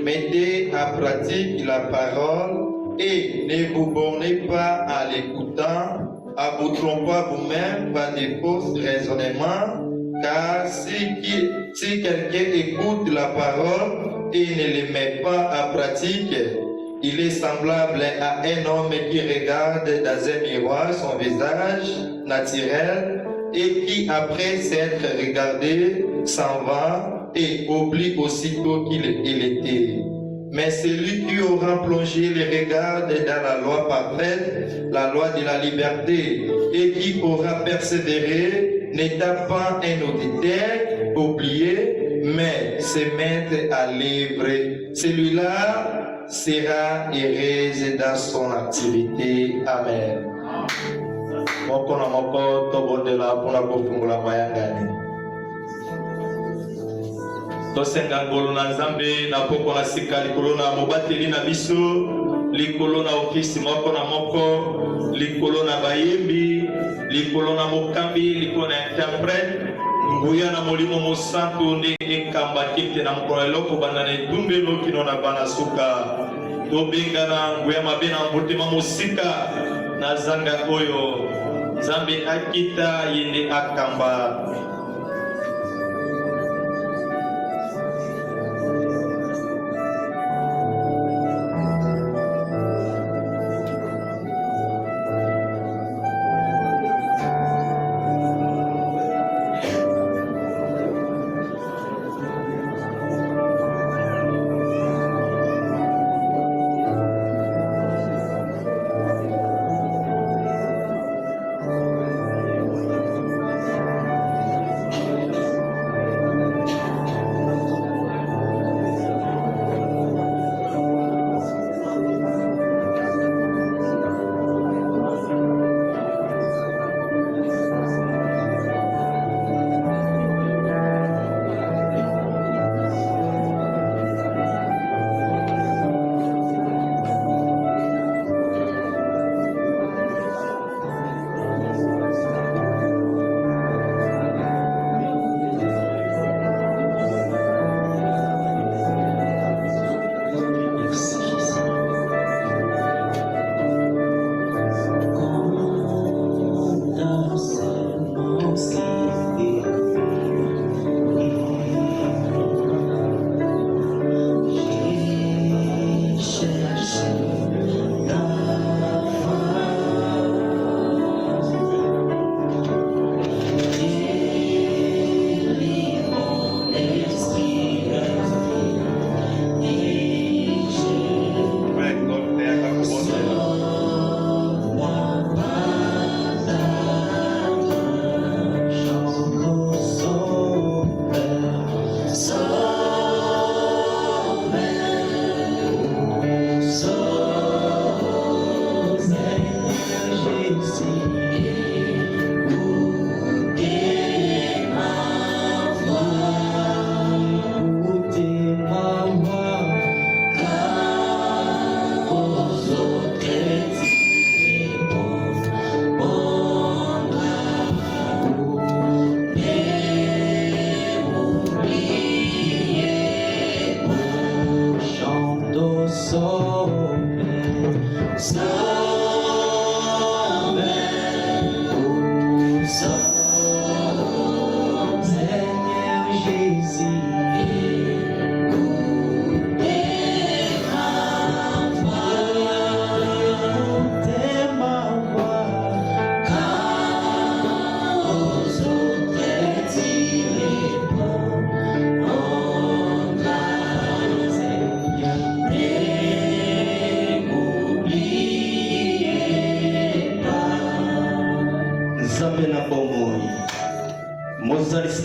Mettez en pratique la parole et ne vous bornez pas en l'écoutant, à vous tromper vous-même par des faux raisonnements, car si quelqu'un écoute la parole et ne les met pas en pratique, il est semblable à un homme qui regarde dans un miroir son visage naturel et qui, après s'être regardé, s'en va et oublie aussitôt qu'il était. Mais celui qui aura plongé les regards dans la loi parfaite, la loi de la liberté, et qui aura persévéré, n'étant pas un auditeur oublié, mais se mettre à l'œuvre, celui-là sera heureux dans son activité. Amen. tosenga ngolo na nzambe na poko na sika likolo na mobateli na biso likolo na ofisi moko na moko likolo na bayembi likolo na mokambi likolo na interprète nguya na molimo mosantu nde ekamba kite na mokolo eloko banda na etumbelo kino na bana suka tobengana nguya mabe na motema mosika na zanga oyo nzambe akita yende akamba.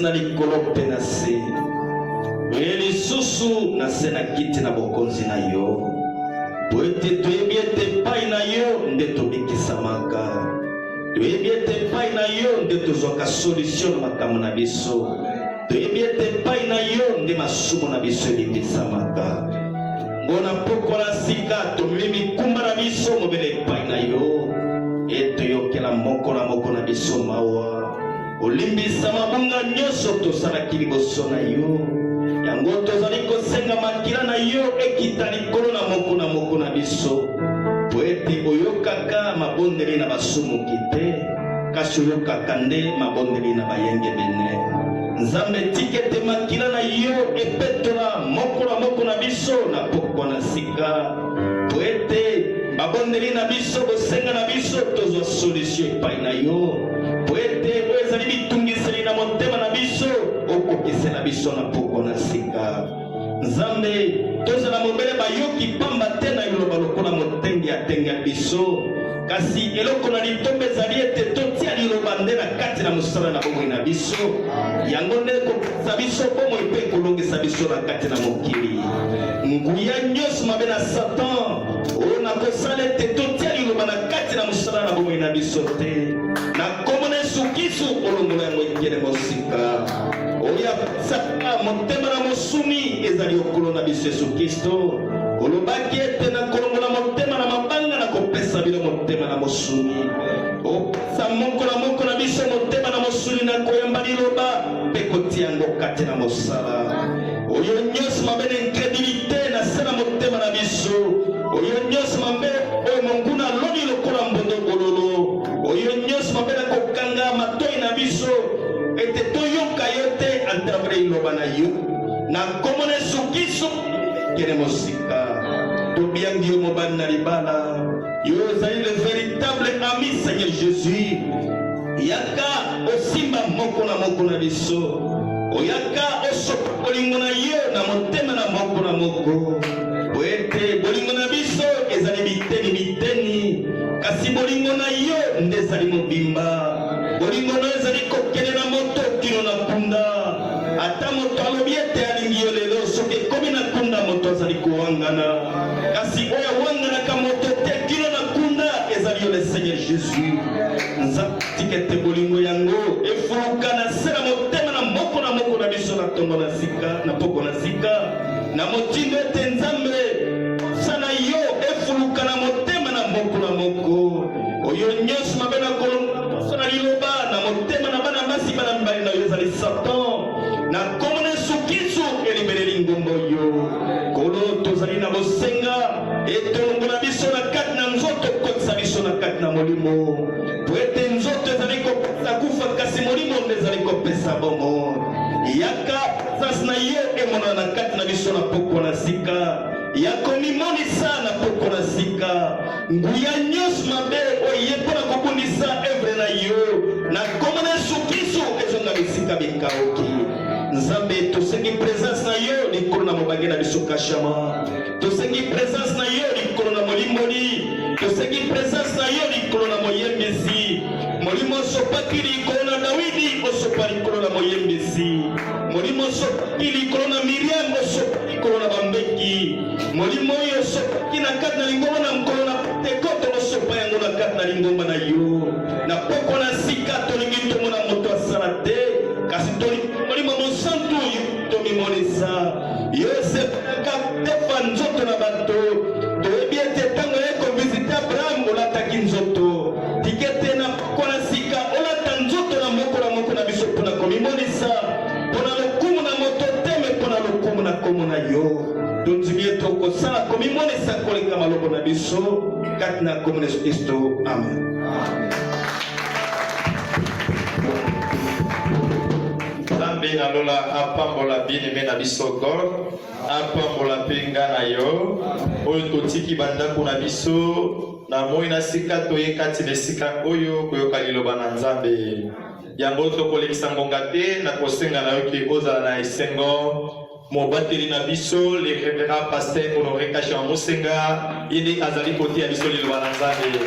na likolo pe na se elisusu na se na kiti na bokonzi na yo po ete toyebi ete epai na yo nde tobikisamaka, toyebi ete epai na yo nde tozwaka solution na makambo na biso, toyebi ete epai na yo nde masumu na biso ebikisamaka. Ngona poko na sika tomemi kumba na biso mobele epai na yo etoyokela moko na biso mawa olimbisa mabunga nyonso tosalaki liboso na yo, yango tozali kosenga makila na yo ekita likolo na moko na biso po ete oyokaka mabondeli na basumuki te, kasi oyokaka nde mabondeli na bayenge bene. Nzambe tika ete makila na yo epetola moko na biso na pokwa na sika po ete babondeli na biso bosenga na biso tozwa solution epai na yo po ete oyo ezali bitungiseli na motema na biso okokisela biso na pokwa na sika. Nzambe tozala mobele bayoki pamba te na liloba lokola motengi atenga biso, kasi eloko na litombe ezali ete totia liloba nde na kati na mosala na bomoi na biso, yango nde kokokisa biso bomoi mpe kolongisa biso na kati na mokili. Nguya nyonso mabe na Satan oyo nakosala ete totia liloba na kati na mosala na bomoi na biso te, na kombo na Yesu Kristo olongola yango ekele mosika oyo apesaka motema na mosuni ezali okolo na biso Yesu Kristo. Olobaki ete na kolongola motema na mabanga na kopesa bino motema na mosuni, opesa moko na biso motema na mosuni na koyamba liloba mpe kotia yango kati na mosala oyo nyonso mabe na incrédulité na se na motema na biso, oyo nyonso mabe oyo monguna aloni lokola mbondo bololo, oyo nyonso mabe na kokanga matoi na biso ete toyoka yo te atravers liloba na yo na kombo na Yesu Kristo kene mosika. Tobiangi yo mobali na libala yo ozali le véritable ami Seigneur Jésus, yaka osimba moko na biso, oyaka osopa bolingo na yo na motema na moko po ete bolingo na biso ezali biteni kasi bolingo na yo nde ezali mobimba, bolingo na yo ezali kokende na moto kino na kunda. Ata moto alobi ete alingi yo lelo soki ekomi na kunda moto azali kowangana, kasi oyo awanganaka moto te kino na kunda ezali yo le Seigneur Jésus. Nzambe tika ete bolingo yango efuluka na se na motema na moko na biso na tongo na sika na poko na sika na motindo ete Nzambe sana yo efuluka na motema na moko oyo nyonso mabe na kolonga na liloba na motema na bana basi bana mibali na yo ezali Satan na kombo na Yesu Kristo elibeleli ngombo yo kolo tozali na bosenga etolongola biso na kati na nzoto kokisa biso na kati na molimo po ete nzoto ezali kopesa kufa kasi molimo nde ezali kopesa bomo, yaka sasi na yo emona na kati na biso na poko na sika yakomimonisa na poko na sika nguya nyonso mabe oye mpona kobundisa evre na yo na kombo na Yesu Kristo ezonga bisika bikaoki. Nzambe tosengi présence na yo likolo na mobange na biso kashama, tosengi présence na yo likolo na molimboli, tosengi présence na yo likolo na moyembisi, molimo osopaki likolo na Dawidi osopa likolo na moyembisi, molimo osopaki likolo na Miriam osopa likolo na bambeki, molimo oyo osopaki na kati na lingomba na mokolo na Pentekote osopa yango na kati na lingomba na yo na poko na sika tolingi tomona moto asala te, kasi molimo mosantu tomimonisa yo sepelaka tefa nzoto na bato. Toyebi ete ntango ye kovisite Abraham olataki nzoto, tikete na poko na sika olata nzoto na moko na biso mpona komimonisa mpona lokumu na moto te me mpona lokumu na komo na yo. Tondimi ete okosala komi limonesa koleka malobo na biso kati na kombo na Yesu Kristo. Amen. Nzambe nalola apambola bien-aimé na biso God, apambola mpe nga na yo oyo totiki bandako na biso na moi na sika toye kati na esika oyo koyoka liloba na Nzambe. Yango tokolekisa ngonga te na kosenga na yo ke ozala na esengo mobateli na biso le révérend pasteur Honoré Kasha Mosenga yende azali kotia biso liloba na Nzambe.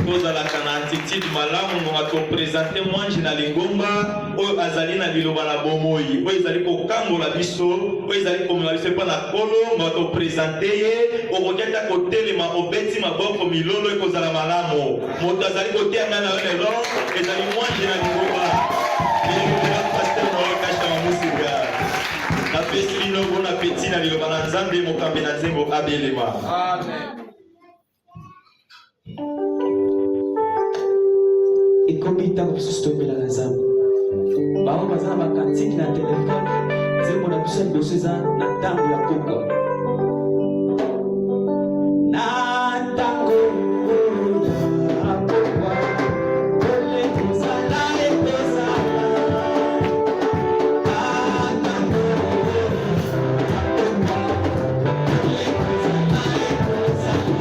Kozalaka na attitude malamu nonga to présenter mwanji na lingomba oyo azali na liloba na bomoi oyo ezali kokangola biso oyo ezali komela biso epa na kolo nga to présenter ye okokiata kotelema obeti maboko milolo ekozala malamu moto azali kotia nga na yo lelo ezali mwanji na lingomba pasteur Honoré Kasha Mosenga napesi bino bona peti na liloba na Nzambe mokambi na nzembo abelema. Amen. Ekomi ntango biso toyembelaka Nzambe bango baza na bakantiki na telefone nzembo na biso ya liboso eza na ntango ya pokwa na ntango ya pokwa ole kozala ekozala na ntango ya pokwa ole kozala ekozala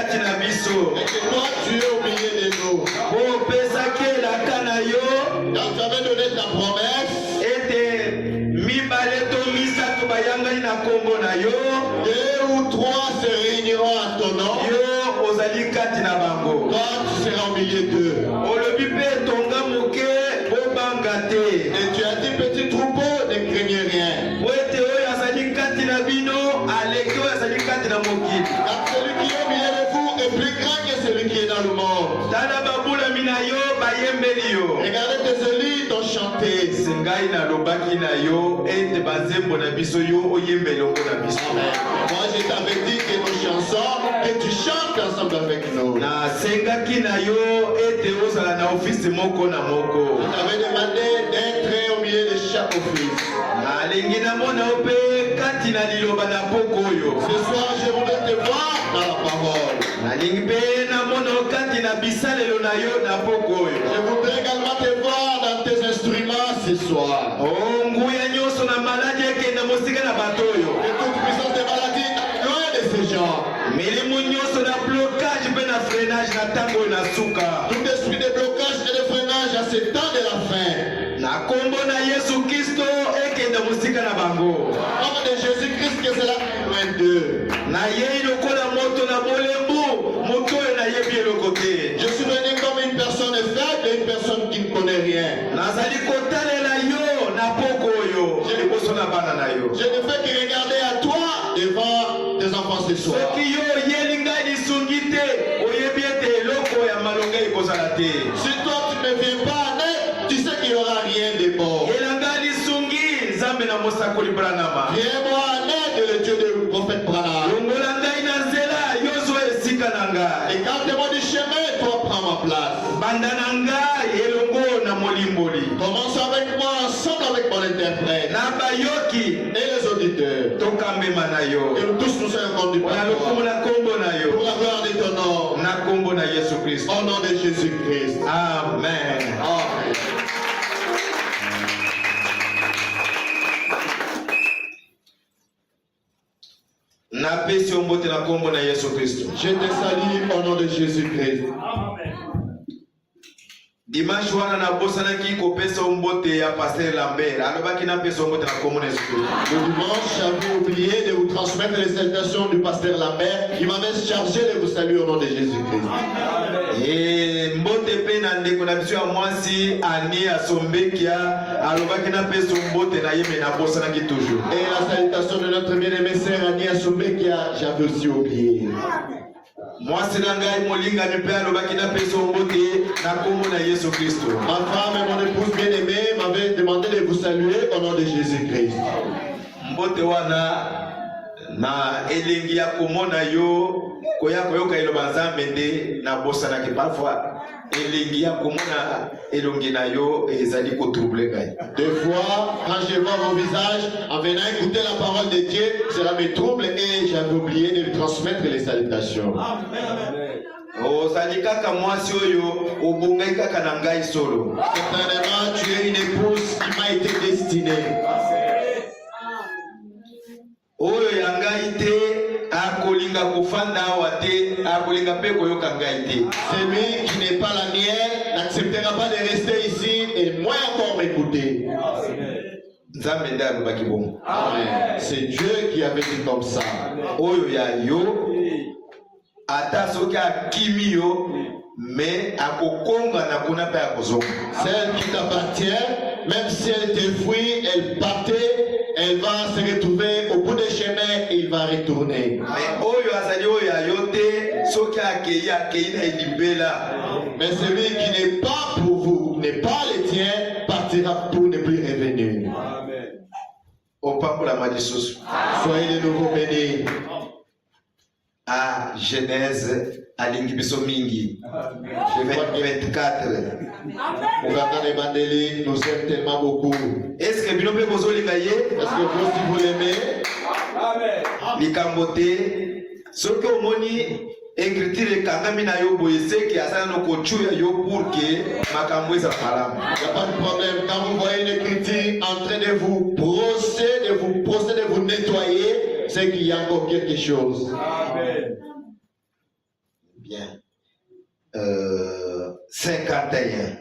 kati na biso. Et que toi, tu es au milieu de nous. Opesaki elaka na yo. Quand tu avais donné ta promesse, Ete mibale to misato bayangani na kombo na yo. 2 ou 3 se réuniront à ton nom. Yo ozali kati na bango. Toi, tu seras au milieu d'eux. Olobi pe tonga moke bobanga te. Et tu as dit, petit troupeau, ne craignez rien. Wete oyo azali kati na bino aleki oyo azali kati na mokili. Car celui qui est au milieu de vous est plus grand que celui qui est dans le monde. Tala babulami na yo bayembeli yo. Regardez tes élites ont chanté. Sengai na lobaki na yo ete bazembo na biso yo oyembeli ongo na biso. Amen. Moi, je t'avais dit que nos chansons, que tu chantes ensemble avec nous. Na sengaki na yo ete ozala na office moko na moko. Je t'avais demandé d'être au milieu de chaque office. Nalingi namona yo pe kati na liloba na poko oyo. Ce soir, je voudrais te voir dans la parole. Nalingi pe namona yo kati na bisalelo na yo na poko oyo. Je voudrais également te voir dans tes instruments ce soir. Oh, nguya nyonso na maladi ekenda mosika na bato oyo. Que toute puissance de maladie loin de ces gens. Milimu nyonso na blocage pe na freinage na tango oyo na suka. Tout esprit de blocage et de freinage à ce temps de la fin. Na kombo na Yesu Kristo ekenda mosika na bango. Au nom de Jésus-Christ, que cela est loin d'eux. Na yei lokola moto na bolembu moto oyo na yebi eloko te. Je suis venu comme une personne faible et une personne qui ne connaît rien. Nazali kotalela yo na poko oyo liboso na bana na yo. Je ne fais que regarder à toi devant tes enfants ce soir. Soki yo oyeli ngai lisungi te oyebi ete eloko ya malonga ekozala te. Si toi tu ne viens pas en aide, tu sais qu'il n'y aura rien de bon. Elanga lisungi nzambe na mosakoli Branham. Viens-moi en aide, le Dieu du prophète Branham. Longola ngai na nzela yozwa esika na ngai. Écarte-moi du chemin, toi prends ma place. Banda na ngai elongo na molimboli. Commence avec moi, ensemble avec mon interprète Na bayoki et les auditeurs. tokambema na yo. Que nous tous nous soyons conduits par Na lokumu toi. na kombo na Pour yo. la gloire de ton nom. Na kombo na Yesu Kristo. Au nom de Jésus-Christ. Amen. Amen. Napesi yo mbote na kombo na Yesu Kristo. Je te salue au nom de Jésus-Christ. Dimanche wana nabosanaki kopesa yo mbote ya Pasteur Lambert. Alobaki napesa yo mbote na kombo na Yesu Kristo. Le dimanche, j'avais oublié de vous transmettre les salutations du pasteur Lambert. Il m'avait chargé de vous saluer au nom de Jésus-Christ. Mbote pe na ndeko na biso ya mwasi ani asombekia alobaki napesa yo mbote na ye me nabosanaki toujours. Et la salutation de notre bien-aimée sœur Ania Soubekia, j'avais aussi oublié. Mwasi na ngai molingami pe alobaki napesa yo mbote na kombo na Yesu Kristo. Ma femme et mon épouse bien-aimée m'avaient demandé de vous saluer au nom de Jésus-Christ. Mbote wana na elengi ya komona yo koya koyoka iloba nzambe nde nabosanaki parfois elengi ya komona elongi na yo ezali kotrouble ngai. Des fois, quand je vois vos visages, en venant écouter la parole de Dieu, cela me trouble et j'avais oublié de lui transmettre les salutations. Ozali kaka mwasi oyo obongai kaka na ngai solo. Certainement, tu es une épouse qui m'a été destinée. Oyo ya ngai te akolinga kofanda awa te akolinga pe koyoka ngai te. Celui qui n'est pas la mienne n'acceptera pas de rester ici et moins encore m'écouter. Nzambe nde alobaki bongo. Amen. C'est Dieu qui avait dit comme ça. Oyo ya yo ata soki akimi yo mais akokonga na kuna pe akozonga. Celle qui t'appartient, même si elle te fuit, elle partait, elle va se retrouver au bout des chemins et il va retourner. Mais oyo azali oyo ya yo te soki akei na elibela. Mais celui qui n'est pas pour vous, n'est pas le tien, partira pour ne plus revenir. Opambola lisusu. Soyez de nouveau bénis. À Genèse alingi biso mingi. 24. Ouganda et Mandeli nous aiment tellement beaucoup. Est-ce que bino pe bozolinga ye? Est-ce que vous aussi vous l'aimez? Likambo te soki omoni écriture ekangami na yo boye seki asala no kochuya yo pour que makambo ezala malamu. Il n'y a pas de problème. Quand vous voyez une écriture en train de vous brosser, de vous nettoyer, c'est qu'il y a encore quelque chose. Amen. Bien. 51.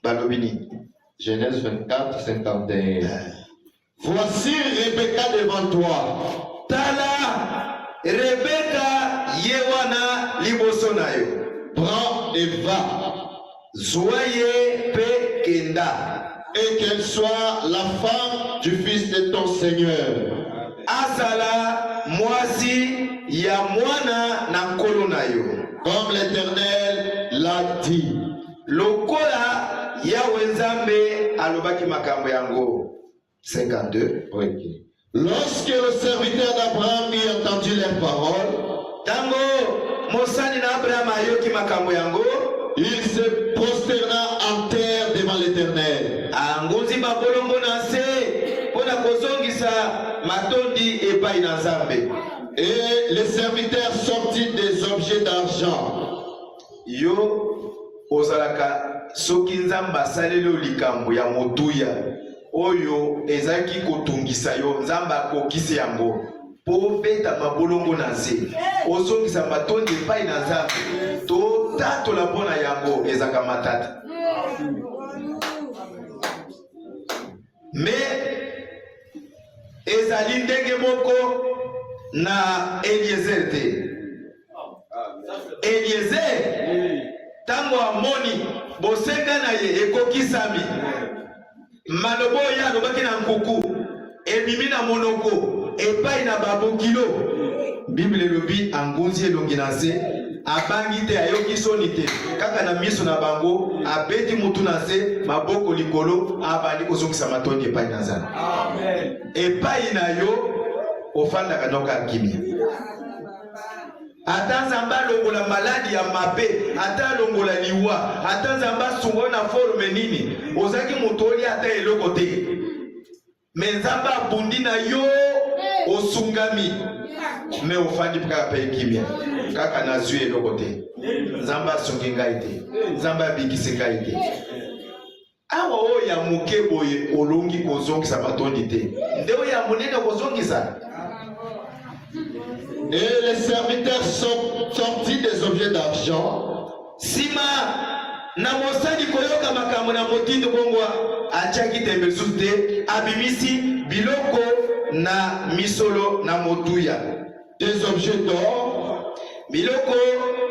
Balobini. Genèse 24, 51. Voici Rebecca devant toi. Tala Rebecca yewana libosonayo. Prends et va. Zoye pe kenda. Et qu'elle soit la femme du fils de ton Seigneur. Azala mwasi ya mwana na nkolo na yo. Comme l'Éternel l'a dit. Lokola Yahweh Nzambe alobaki makambo yango. 52. Oui. Lorsque le serviteur d'Abraham eut entendu leurs paroles, tango mosani na Abraham ayoki makambo yango, il se prosterna en terre devant l'Éternel. angonzi babolongo na se pona kozongisa matondi epai na Nzambe. Et les serviteurs sortit des objets d'argent. Yo ozalaka soki Nzambe asaleli likambo ya motuya oyo ezaki kotungisa yo, Nzambe akokisi yango po beta mabolongo na se ozongisa matondi epai na Nzambe to tatola mpona yango ezaka matata. Mais ezali ndenge moko na Eliezer te. Eliezer tango amoni bosenga na ye ekokisami, malobo ya alobaki na nkuku ebimi na monoko epai na babokilo, Bible elobi angunzi elongi na se abangi te ayoki soni te kaka na miso na bango abeti mutu na se maboko likolo abandi kozongisa matondi epai na Nzambe. Amen. Epai na yo ofandaka noka kimia. Ata Nzambe alongola maladi ya mabe, ata alongola liwa, ata Nzambe asungo na forme nini, ozaki mutoli ata eloko te. Me Nzambe abundi na yo osungami, me ofandi kaka pe kimia. Kaka na zwi eloko te. Nzambe asungi ngai te. Nzambe abikisi ngai te. Awa oyo ya muke boye olongi kozongisa matondi te. Nde oyo ya munene kozongisa. Et les serviteurs sont sortis des objets d'argent. Sima na mosali koyoka makambo na motindo bongwa achaki tembe sute abimisi biloko na misolo na motuya. Des objets d'or, biloko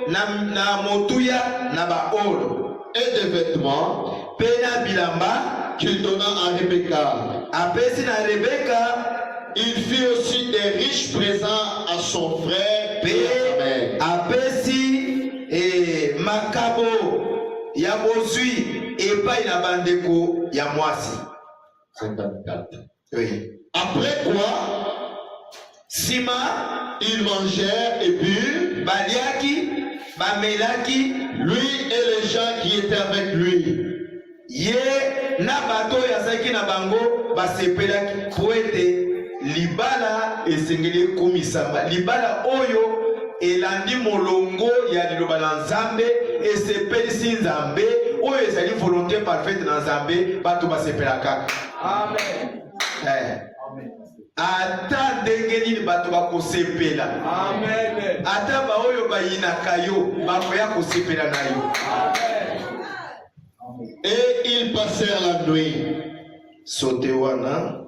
na motuya na baolo et des vêtements pena bilamba qu'il donna à Rebecca. apesi na Rebecca. Il fit aussi des riches présents à son frère et à sa mère. Apesi makabo ya bozwi epai na bandeko ya mwasi. 54. Oui. Après quoi, Sima ils mangèrent et burent, baliaki bamelaki, lui et les gens qui étaient avec lui. ye na bato yazaki na bango basepelaki po ete libala esengeli komisamba, libala oyo elandi molongo ya liloba na Nzambe esepelisi Nzambe oyo ezali volonté parfaite na Nzambe bato basepela kaka. Amen. Ata ndenge nini bato bakosepela. Amen. Ata ba oyo bayinaka yo bakoya kosepela na yo. Amen. Et ils passèrent la nuit. Sotewana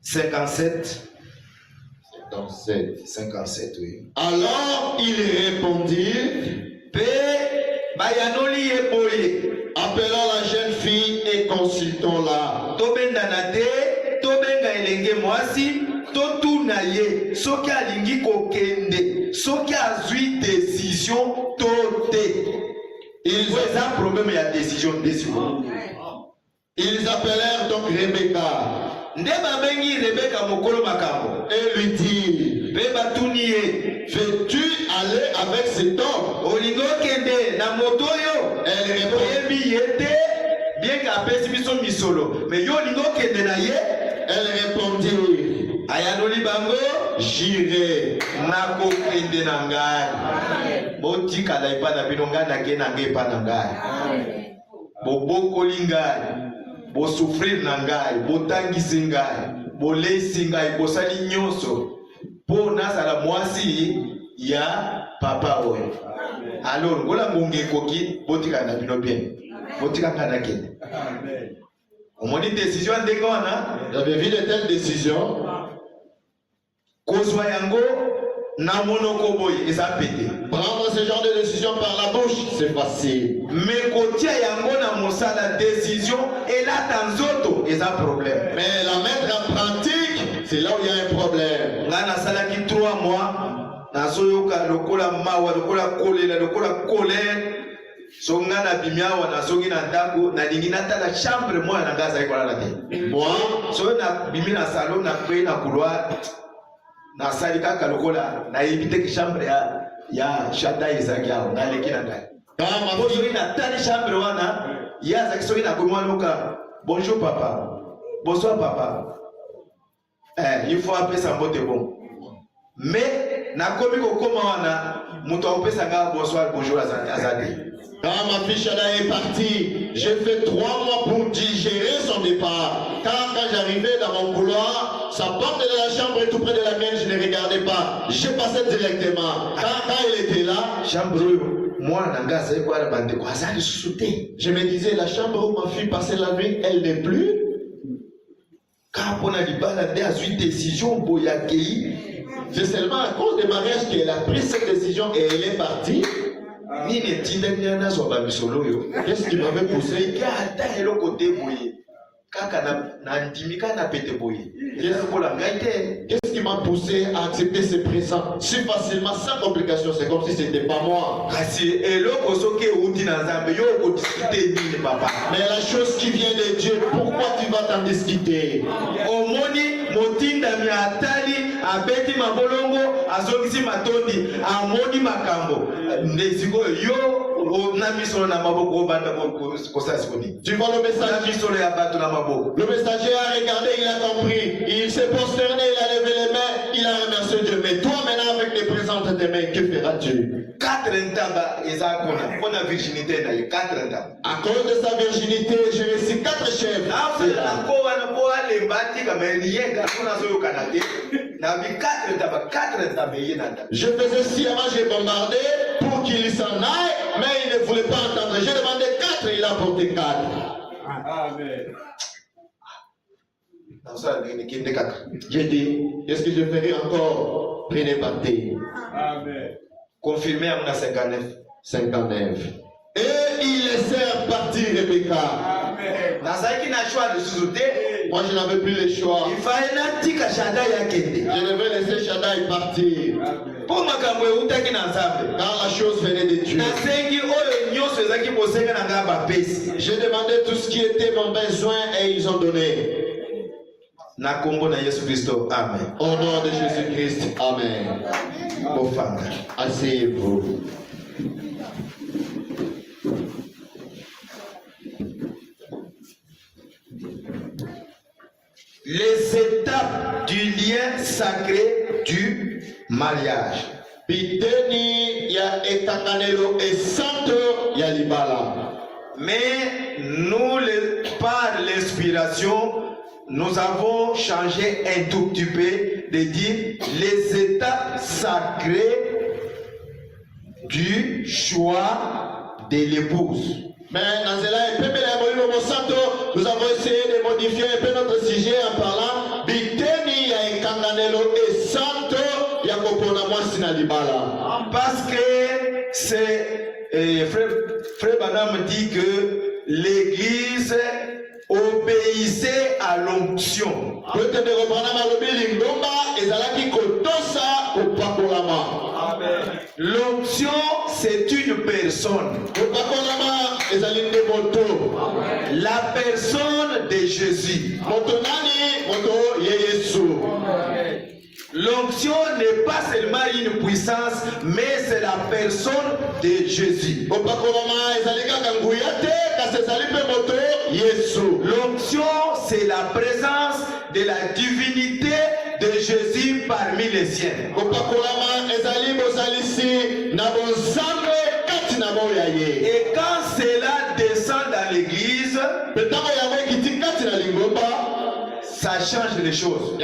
57. 57, oui. Alors ils répondirent, bayanoli eboye, appelons la jeune fille et consultons-la. Tobenda te, tobenga elenge mwasi, totuna ye, soki alingi kokende, soki azui décision tote. Ils ont un problème il y a décision. Ils appelèrent donc Rebecca. Et lui dirent, veux-tu aller avec cet homme? Elle répondit, j'irai. Bo souffrir na ngai, bo tangisi ngai, bo lesi ngai, bo sali nyonso. Po nazala mwasi ya papa oyo. Alors ngola ngonge koki botika na bino bien. Botika kana kene. Amen. On m'a dit décision ndenge wana. J'avais vu de telles décisions. Kozwa yango na monoko boy eza pété. Prendre ce genre de décision par la bouche, c'est facile. Mais kotia yango na mosala décision et là tanzoto eza problème. Mais la mettre en pratique, c'est là où il y a un problème. Ngana sala ki 3 mois nazoyoka lokola mawa lokola kolela lokola colère. So ngana bimiawa na songi na ndako na lingi natala chambre moi na ngaza ikola na te. Moi so na bimi na salon na kwe na couloir na sali kaka lokola na ibite ki chambre ya shada izaki yao na leki na ndani. Kama bozo na tali chambre wana ya zaki so ina kwa loka bonjour papa. Bonsoir papa. Il faut appeler ça mbote bon. Mais na komi ko koma wana muto apesa nga bonsoir bonjour azadi. Quand ma fille Shada est partie, j'ai fait 3 mois pour digérer son départ. Quand j'arrivais dans mon couloir, sa porte de la chambre est tout près de la mienne, je ne regardais pas. J'ai passé directement. Quand elle était là, je me disais, la chambre où ma fille passait la nuit, elle n'est plus. C'est seulement à cause du mariage qu'elle a pris cette décision et elle est partie. Qu'est-ce qui m'avait poussé? Qu'est-ce qui m'a poussé à accepter ce présent si facilement, sans complication? C'est comme si c'était pas moi. Mais la chose qui vient de Dieu, pourquoi tu vas t'en discuter? Motinda miatali abeti mabolongo azongisi matondi amoni makambo ndeziko yo na misolo na maboko banda kosasikoni. Tu vois le message? Na misolo ya bato na maboko. Le messager a regardé, il a compris, il s'est prosterné, il a levé les mains, il a remercié Dieu. Mais toi maintenant avec les présentes de tes mains, que feras-tu? 4 ntamba ezakona pona virginité na 4 ntamba. À cause de sa virginité, j'ai reçu 4 chefs. Je faisais sciemment, j'ai bombardé pour qu'il s'en aille, mais il ne voulait pas entendre. J'ai demandé 4, il a porté 4. Amen. J'ai dit, qu'est-ce que je ferai encore? Prenez parti. Amen. Confirmé à 59. 59. Et il laissèrent partir Rebecca. Amen. Moi je n'avais plus le choix. Je devais laisser Shaddai partir. Quand la chose venait de Dieu. J'ai demandé tout ce qui était mon besoin et ils ont donné. Amen. Au nom de Jésus-Christ. Amen. Asseyez-vous. Les étapes du lien sacré du mariage. Mais nous, par l'inspiration, nous avons changé un tout petit peu de dire les étapes sacrées du choix de l'épouse. Mais nous avons essayé de modifier un peu notre sujet en parlant parce que c'est frère Badam dit que l'église obéissait à l'onction. L'onction, c'est une personne. La personne de Jésus. L'onction n'est pas seulement une puissance, mais c'est la personne de Jésus. L'onction, c'est la présence de la divinité de Jésus parmi les siens. Et quand cela descend dans l'église, ça change les choses.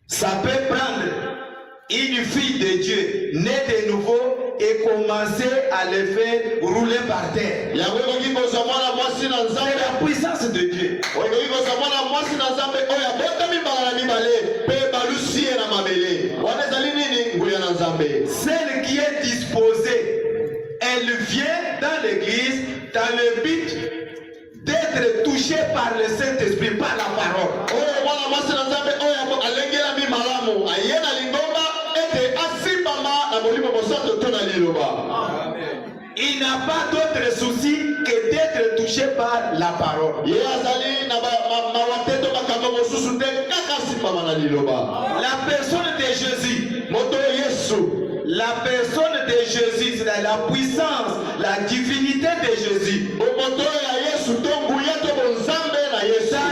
Ça peut prendre une fille de Dieu, née de nouveau, et commencer à le faire rouler par terre. C'est la puissance de Dieu. Celle qui est disposée, elle vient dans l'église dans le but d'être touchée par le Saint-Esprit, par la parole. Il n'a pas d'autre souci que d'être touché par la parole. La personne de Jésus, la personne de Jésus, c'est la puissance, la divinité de Jésus. Dans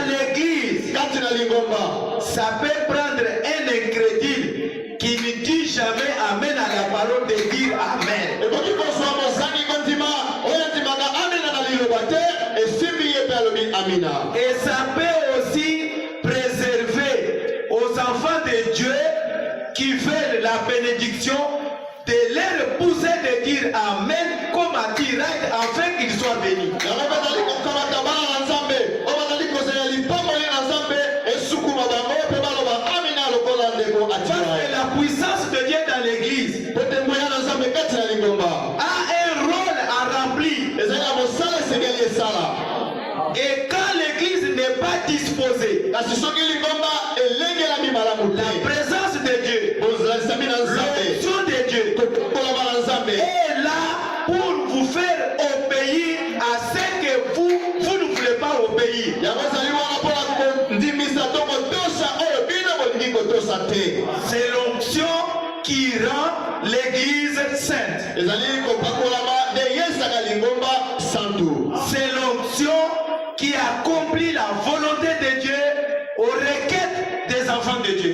l'église, ça peut prendre un incrédule qui ne dit jamais Amen à la parole de dire Amen. Et ça peut aussi préserver aux enfants de Dieu qui veulent la bénédiction de leur pousser de dire Amen comme à direct afin qu'ils soient bénis. Parce que la puissance de Dieu dans l'église a un rôle à remplir. Et quand l'église n'est pas disposée, la présence de Dieu, l'onction de Dieu est là pour vous faire obéir à ce que vous ne voulez pas obéir. C'est l'onction qui rend l'église sainte. C'est l'onction qui accomplit la volonté de Dieu aux requêtes des enfants de Dieu.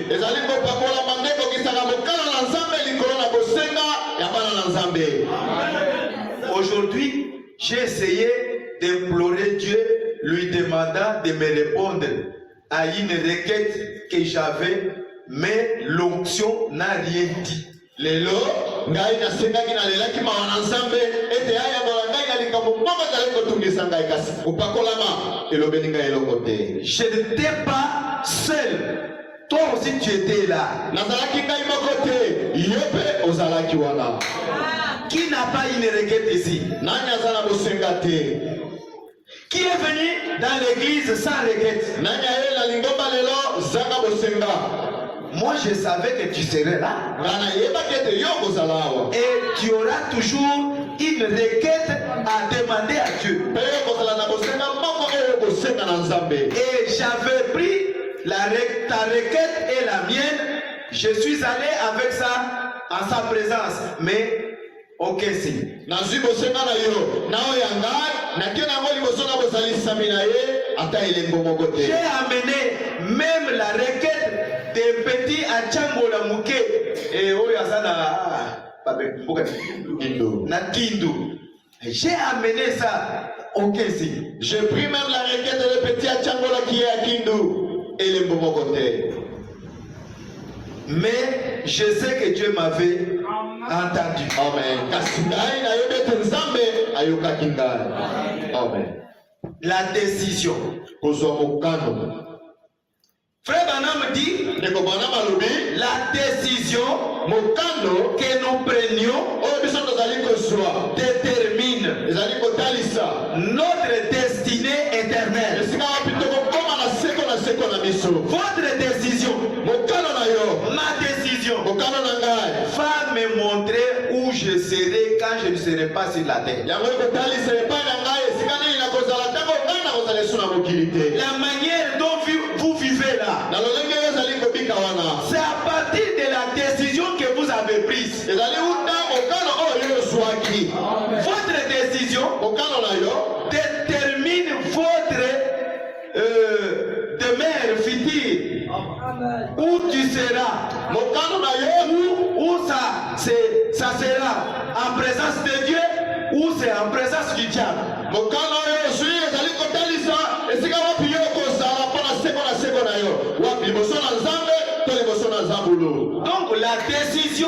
Aujourd'hui, j'ai essayé d'implorer Dieu, lui demandant de me répondre à une requête que j'avais, mais l'onction n'a rien dit. Je n'étais pas seul. Toi aussi tu étais là. Qui n'a pas une requête ici? Qui est venu dans l'église sans requête? Moi je savais que tu serais là. Et tu auras toujours une requête à demander à Dieu. Et j'avais pris ta requête et la mienne. Je suis allé avec ça en sa présence. Mais aucun signe. J'ai amené même la requête des petits à Tchambola Mouké et Oyazana Kindu. J'ai amené ça. Aucun signe. J'ai pris même la requête des petits à Tchambola qui est à Kindu et les Momokote. Mais je sais que Dieu m'avait entendu. Amen. La décision. Frère Banam dit la décision que nous prenions détermine notre destinée éternelle. Votre décision, ma décision, va me montrer où je serai quand je ne serai pas sur la terre. La manière dont vous vivez là, c'est à partir de la décision que vous avez prise. Votre décision détermine votre demeure future. Où tu seras, où ça sera en présence de Dieu, ou c'est en présence du diable. Donc la décision circoncision,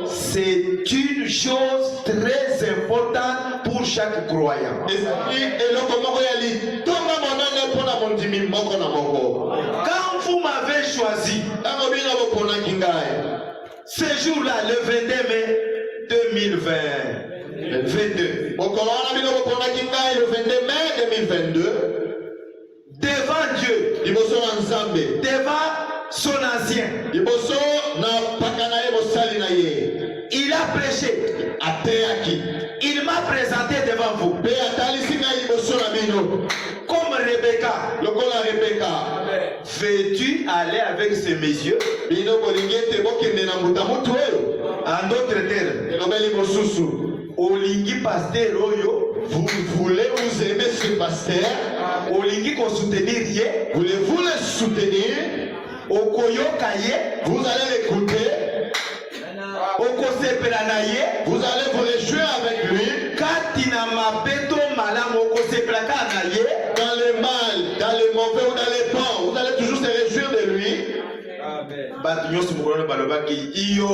c'est une chose très importante pour chaque croyant. Quand vous m'avez choisi, ce jour-là, le 22 mai 2022, devant Dieu, devant son ancien, il a prêché. Il m'a présenté devant vous comme Rebecca. Veux-tu aller avec ces messieurs? En d'autres termes, Olingi pasteur Oyo, vous voulez vous aimer ce pasteur? Olingi qu'on soutenir ye, voulez-vous le soutenir? Okoyo kaye, vous allez l'écouter. Vous allez vous réjouir avec lui. Dans le mal, dans le mauvais ou dans les bons, vous allez toujours se réjouir de lui. Batu nyonso mukolo balobaki iyo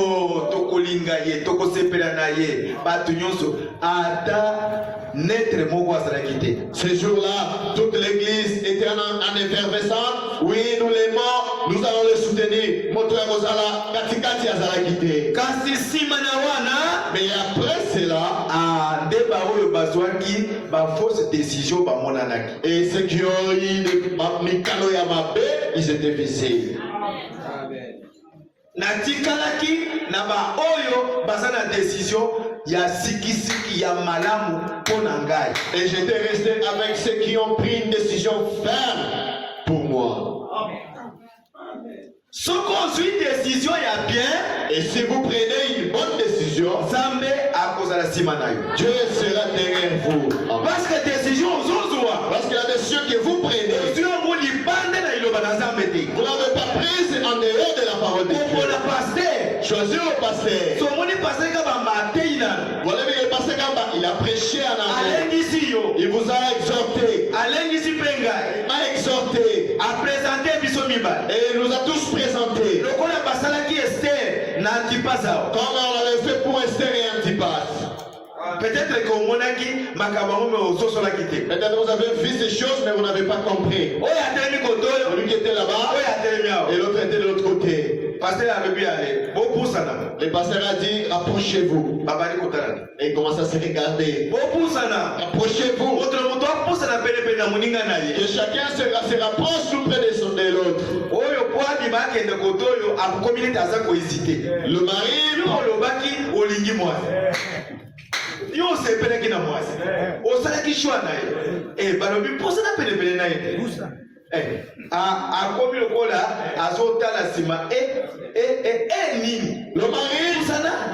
tokolinga ye tokosepela na ye batu nyonso ata netre moko azalaki te. Ce jour-là, toute l'église était en effervescence. Oui, nous l'aimons, nous allons le soutenir. Moto ya kozala katikati azalaki te. Kasi sima na wana, mais après cela, nde baoyo bazwaki ba fausse décision bamonanaki. Et ceux qui ont eu mikano ya mabe, ils étaient viciés. Natikalaki na ba oyo bazana décision ya sikisiki ya malamu pona ngai. Et j'étais resté avec ceux qui ont pris une décision ferme pour moi. Si on suit une décision ya bien, et si vous prenez une bonne décision, Zambé a causé la simanayo. Dieu sera derrière vous. Parce que décision parce que la décision que vous prenez, vous n'avez pas prise en dehors de la parole de Dieu. Choisir le pasteur. Voilà, le pasteur Gamba, il a prêché en amour. Il vous a exhorté. Il m'a exhorté. Et il nous a tous présentés. Comme on l'avait fait pour Esther et Antipas. Peut-être que vous avez vu ces choses, mais vous n'avez pas compris. Celui qui était là-bas et l'autre était de l'autre côté. Le pasteur a dit, approchez-vous. Et il commence à se regarder. Approchez-vous. Que chacun se rapproche tout près de l'autre. Le mari, yo sepelaki na mwasi osalaki shwa na ye balobi posana penepene na ye akomi lokola azotala nsima nini le mari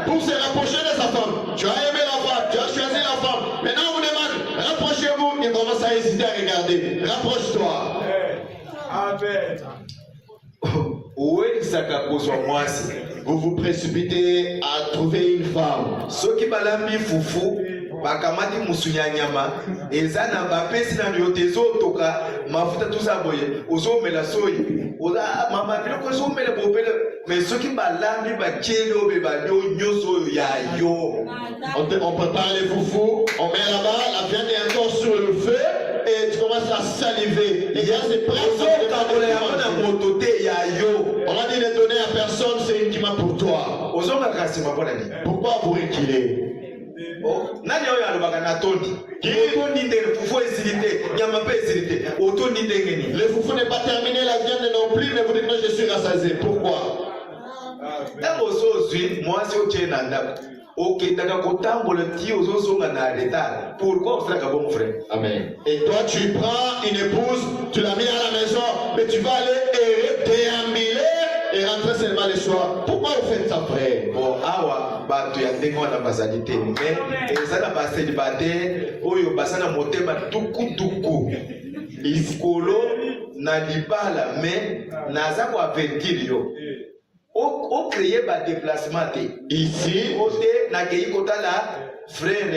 pour se rapprocher de sa femme. Tu as aimé la femme, tu as choisi la femme, maintenant on vous demande rapprochez-vous. Il commence à hésiter à regarder. Rapproche-toi. Amen. Vous vous précipitez à trouver une femme. Ceux qui balambi fufu, bakamati musunyanyama, ezana bapesi na yotezo toka mafuta tusaboye, ozo mela soyi, oza mama biloko ozo mela bopele, mais ceux qui balambi bakelo be badio nyoso ya yo. On prépare les foufous, on met là-bas, la viande est encore sur le feu. Et tu commences à saliver. Il y a ces pressions. On a dit de donner à personne, c'est uniquement pour toi. Pourquoi vous reculez? Le foufou n'est pas terminé, la viande non plus, mais vous dites non, je suis rassasié. Pourquoi? Amen. Et toi tu prends une épouse, tu l'as mis à la maison, mais tu vas aller déambuler et rentrer seulement le soir. Pourquoi vous faites ça, frère? Bon, awa bato ya ndenge wana bazalité, mais ezala ba célibataire oyo basana motema tuku iskolo na libala, mais naza ko avertir yo. Au créer un déplacement ici, na kei kota la frère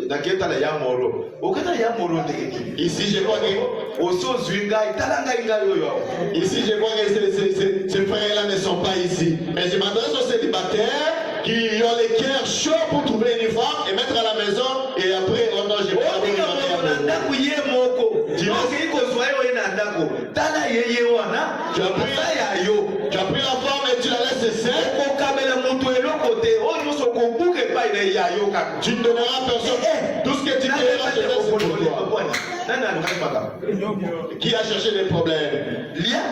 naketa la ya moro oketa ya moro de Ici, je crois que oso zwinga italanga inga yoyo ici, je crois que ces frères-là ne sont pas ici. Mais je m'adresse aux célibataires qui ont les cœurs chauds pour trouver une femme et mettre à la maison. Et après, oh non, je vais pas otika moko na ndaku ye moko donc iko zwayo ye na ndako tala yeye wana Tu as pris ya yo tu as pris la femme et tu la laisses seule. okamela mutu eloko te oyo nyonso kobuka epai na ya yo kaka Tu ne donneras à personne. Tout ce que tu donneras, c'est pour toi. nani alukaki makambo Qui a cherché des problèmes? lia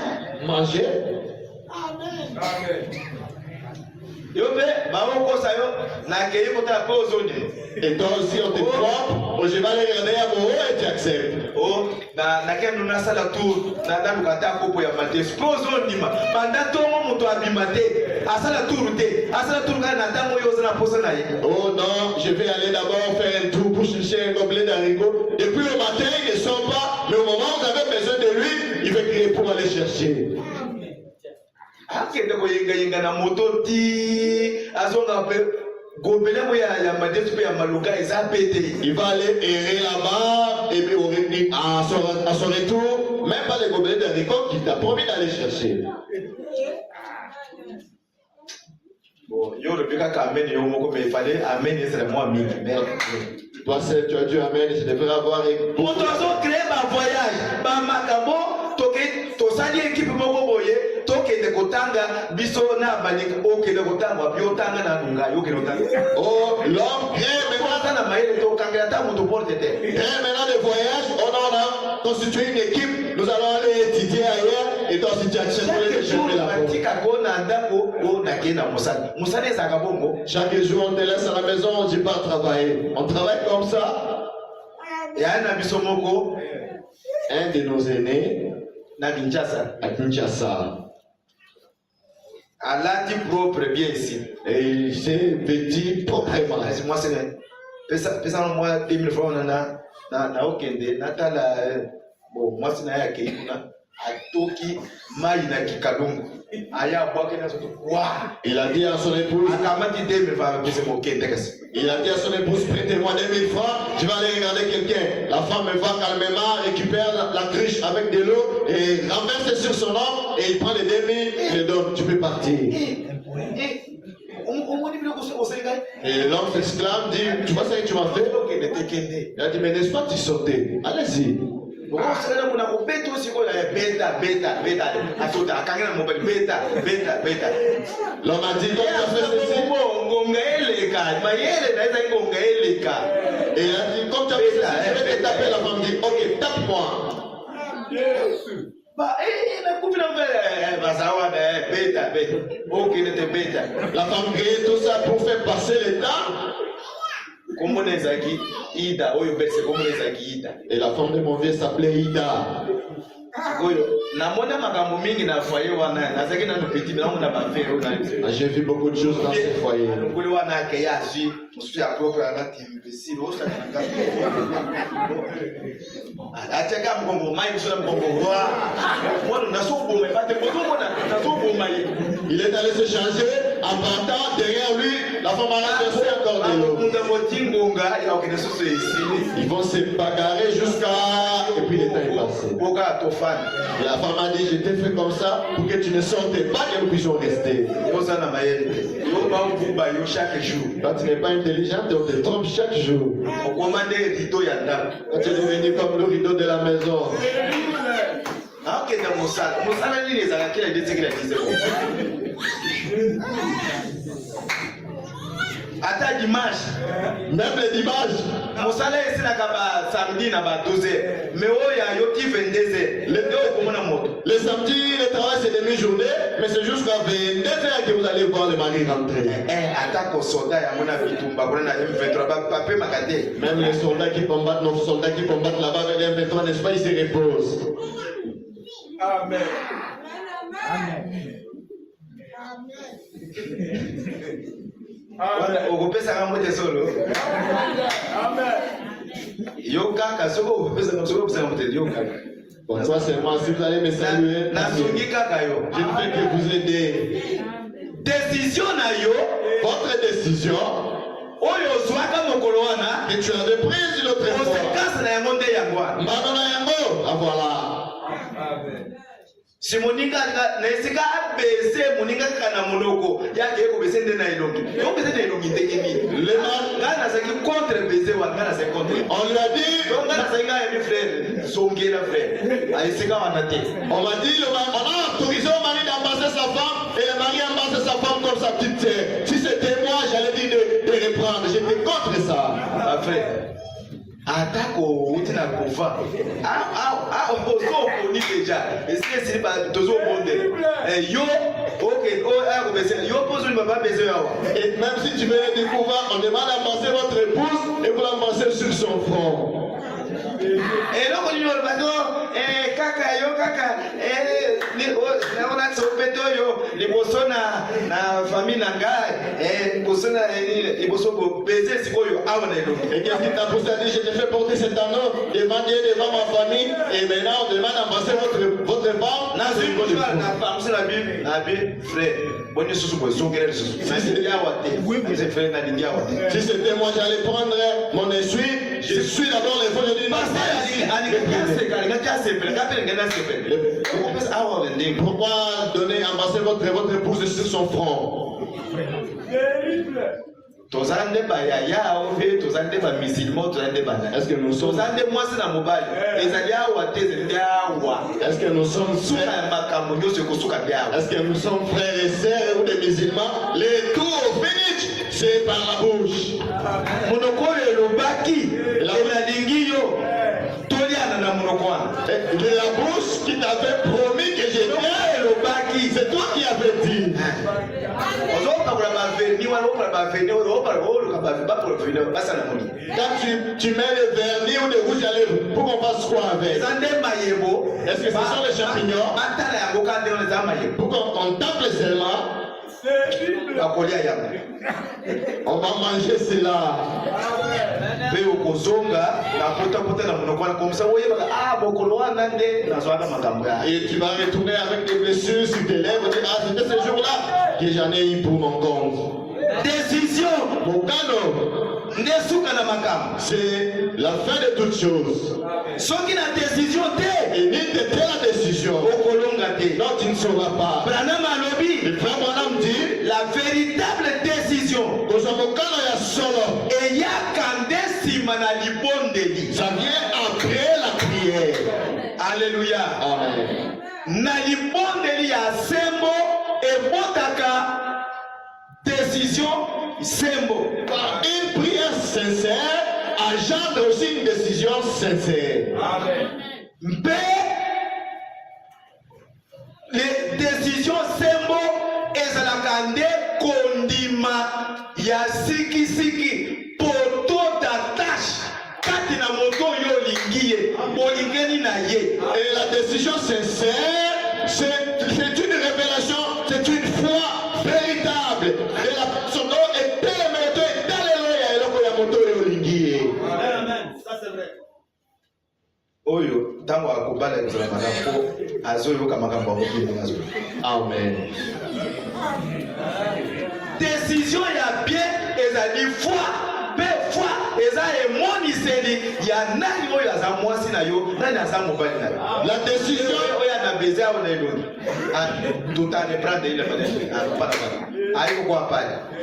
Manger. yo mpe baokosa yo nakei kotala mpe ozonde Et toi aussi, on te trompe. Je vais aller regarder à mon haut et tu acceptes. o nakendo nasala tour naluka ta kopo ya mateso mpe ozondima banda ntongo moto abima te asala tour te asala tour kaka na ntango oyo oza na posa na ye Oh non, je vais aller d'abord faire un tour pour chercher un gobelet d'haricots. Depuis le matin, il ne sort pas. Mais au moment où vous avez besoin de lui, il va crier pour aller chercher. akende koyengayenga na moto ti azonga mpe gobele mo ya mateso mpe ya maluka eza pete Il va aller errer là-bas et puis à son retour, même pas les gobelets d'haricots qu'il t'a promis d'aller chercher. bon yo olobi kaka amene yo moko mais fale amene ezala mwa mingi mais Toi seul, tu as dit Amen, je devrais avoir un moto azocrée bavoyage bamakambo tosali ekipe moko boye tokende kotanga biso na balika okende kotanga biotanga na nunga yokende kotanga Oh, l'homme crée maintenant, ata na mayele tokangela ta moto porte te crée maintenant des voyages. On a constitué une équipe. Nous allons aller étudier ailleurs. Et toi aussi, tu as cherché chaque jour la porte. batika ko na ndako o nakei na mosala mosala ezalaka bongo Chaque jour, on te laisse à la maison, on ne dit pas travailler. On travaille comme ça. eya na biso moko Un de nos aînés na Kinshasa à Kinshasa. alati propre bien ici Et il s'est vêtu proprement. moi c'est pesa moi 2000 francs na okende natala bon moi c'est na ya kei kuna atoki mai na kikalungu aya bwake na soto wa Il a dit à son épouse, akamati 2000 francs pesa mokende kasi il a dit à son épouse, prêtez-moi 2000 francs, je vais aller regarder quelqu'un. La femme va calmement, récupère la cruche avec de l'eau et renverse sur son homme et il prend les 2000 et les donne. Tu peux partir. Et l'homme s'exclame, dit, tu vois ce que tu m'as fait? Il a dit, mais n'est-ce pas tu sortais? Allez-y. okosala kuna kobeta osikoyo beta akangela mobali beta L'homme a dit, donc tu as fait ceci. ngonga eleka mayele na eza ngonga eleka Et il a dit, comme tu as fait ceci, je vais te taper. La femme dit, ok, tape-moi. nakufi na mvele bazawa beta okende te beta La femme criait tout ça pour faire passer le temps. komona ezalaki ida oyo bese komona ezalaki ida Et la femme de mon vieux s'appelait Ida. sikoyo namona makambo mingi na foyer wana nazalaki nano peti namona bafere oyo J'ai vu beaucoup de choses dans ce foyer. mokoli wana akei azwi mosusu ya propre alati imbesile osakananga atiaka mkongo mai mosusu na mkongo wa mwana nazoboma ebate bozomona nazoboma ye Il est allé se changer. En partant derrière lui, la femme a renversé encore de l'eau. bakunda motingonga yaokende susu esili Ils vont se bagarrer jusqu'à... Et puis le temps est passé. boka tofani Et la femme a dit, je t'ai fait comme ça pour que tu ne sortes pas et nous puissions rester. oza na mayele te yo baobuba yo chaque jour Quand tu n'es pas intelligente, on te trompe chaque jour. okoma nde rido ya ndako Quand tu es devenu comme le rideau de la maison. aokende mosala nini ezalaki na idesekela dise ata dimanche Même les dimanches, mosala esilaka basamedi na ba 12h mais oyo ayoki 22h nde okomona moto le samedi, le travail c'est demi-journée, mais c'est jusqu'à 22h que vous allez voir le mari rentrer. atako soda yango na bitumba kuna na M23 bapemaka te Même les soldats qui combattent, nos soldats qui combattent là-bas avec les M23, n'est-ce pas, ils se reposent. Amen. okopesaka mbote solo yo kaka soki okopesaka mbote yo kaka Bon, toi seulement, si vous allez me saluer, nasungi kaka yo je ne fais que vous aider. décision na yo Votre décision, oyo ozwaka mokolo wana que tu avais prise l'autre fois. conséquence na yango nde yango wana. Banana yango, ah voilà. Si moninga na esika abese moninga kana monoko yake eko bese nde na elongi yo bese na elongi te kimi Le man, ngana zaki contre bese wa ngana zaki contre on lui a dit, yo ngana zaki ngana mi frère songela frère a esika wana te on m'a dit, on a autorisé au mari d'embrasser sa femme et le mari embrasse sa femme comme sa petite sœur. Si c'était moi, j'allais dire de reprendre. J'étais contre ça. frère atako uti na kufa ozokoni deja esike esili tozobonde yo ok ako bese yo pozo ni baba bese yawa. Et même si tu veux le découvrir, on demande d'embrasser votre épouse et vous l'embrassez sur son front. eloko nini olobato kaka yo kaka naona sopeto oyo liboso na famille na ngai liboso bese sikoyo awa na elongi. Et qu'est-ce qui t'a poussé à dire, je t'ai fait porter cet anneau devant Dieu, devant ma famille, et maintenant on demande d'embrasser votre femme. nazwi mosala na famse na bi frère boni susu bozongela lisusu nalingi awa te ese frère nalingi awa te. Si c'était moi, j'allais prendre mon essuie, je suis d'abord les fois, je dis non. Pourquoi donner, embrasser votre épouse sur son front? toza nde bayaya obe toza nde bamisilmo toza nde banani. Est-ce que nous sommes, toza nde mwasi na mobali ezali awa te ezali nde awa est-ce que nous sommes suka ya makambo nyonso ekosuka nde awa. est-ce que nous sommes frères et sœurs ou des musulmans? Les tours finish, c'est par la bouche. monoko oyo elobaki enalingi yo toliana na monoko wana. De la bouche qui t'avait promis que j'étais, elobaki c'est toi qui avais dit. ozopakola baveni wana opola baveni oluka bapolofile basala moni. Quand tu mets le vernis ou le rouge à lèvres, pour qu'on fasse quoi avec? eza nde mayebo. Est-ce que ce sont les champignons? batala yango ka ndenge eza mayebo Pour qu'on contemple seulement, bakolia yango on va manger cela. mpe okozonga na potapota na monoko wana komisa oyebaka mokolo wana nde nazwaka makambo ya. Et tu vas retourner avec des blessures sur tes lèvres, dire, ah, c'était ce jour-là que j'en ai eu pour mon compte. décision Mon cadeau, nde suka na makambo. c'est la fin de toutes choses. soki na décision te Et ni de la décision, okolonga te. non, tu ne sauras pas. Branham alobi Le frère Branham dit, la véritable décision Kozamokano ya solo, eyaka nde nsima na libondeli. ça vient après la prière. Alléluia. Amen. Na libondeli ya sembo ebotaka décision sembo. Par une prière sincère, engendre aussi une décision sincère. Mpe les décisions sembo ezalaka nde kondima ya sikisiki poto d'attache kati na moto oyo olingi ye bolingeni na ye. Et la décision sincère, c'est une révélation, c'est une foi véritable de la personne dont est téléméto et d'alléluia et loko ya moto oyo olingi ye. Oyo ntango akobala ezala makambo azoyoka makambo ya mokili nazo. Amen. Décision ya bien ezali foi mpe foi eza emoniseli ya nani oyo aza mwasi na yo nani aza mobali na yo. La décision, oyo ana beze awo na elongi tutareprendre ile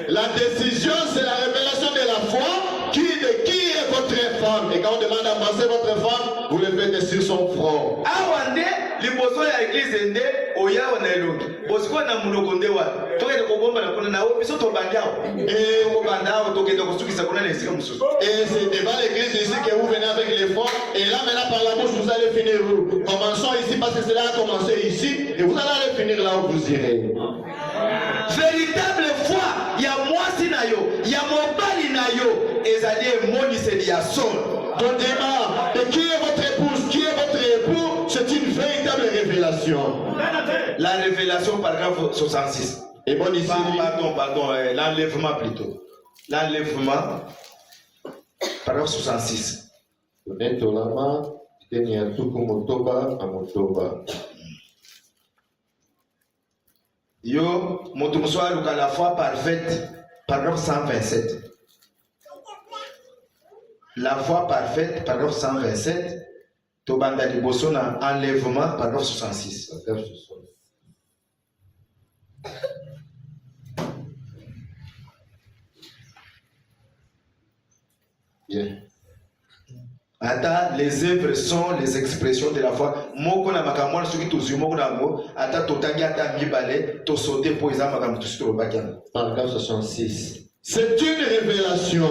la décision, c'est la révélation de la foi de qui est votre femme. Et quand on demande d'embrasser votre femme, vous le faites sur son front. awa nde liboso ya eglize nde oyawa na elongi bosiko na munoko nde wa tokende kobomba na kuna nawo biso tobandi awo okobanda awo tokende kosukisa kuna na esika mosusu. Et c'est devant l'église ici que vous venez avec les fonds. Et là maintenant par la bouche vous allez finir où? Commençons ici parce que cela a commencé ici. Et vous allez finir là où vous irez. Véritable foi ya mwasi na yo ya mobali na yo ezali emoniseli ya solo. Ton débat de qui est votre épouse, qui est votre époux, c'est une véritable révélation. La révélation, paragraphe 66. Et bon ici. Pardon, l'enlèvement plutôt. L'enlèvement, paragraphe 66. Yo, moto moso aluka la foi parfaite, paragraphe 127. la foi parfaite, paragraphe 127, Tobanda Liboso na enlèvement, paragraphe 66. Bien. Ata les œuvres sont les expressions de la foi. Moko na makamwa soki tozwi moko na ngo ata totangi ata mibale to sauter po eza makamwa to sito bakiana. Paragraphe 66. C'est une révélation.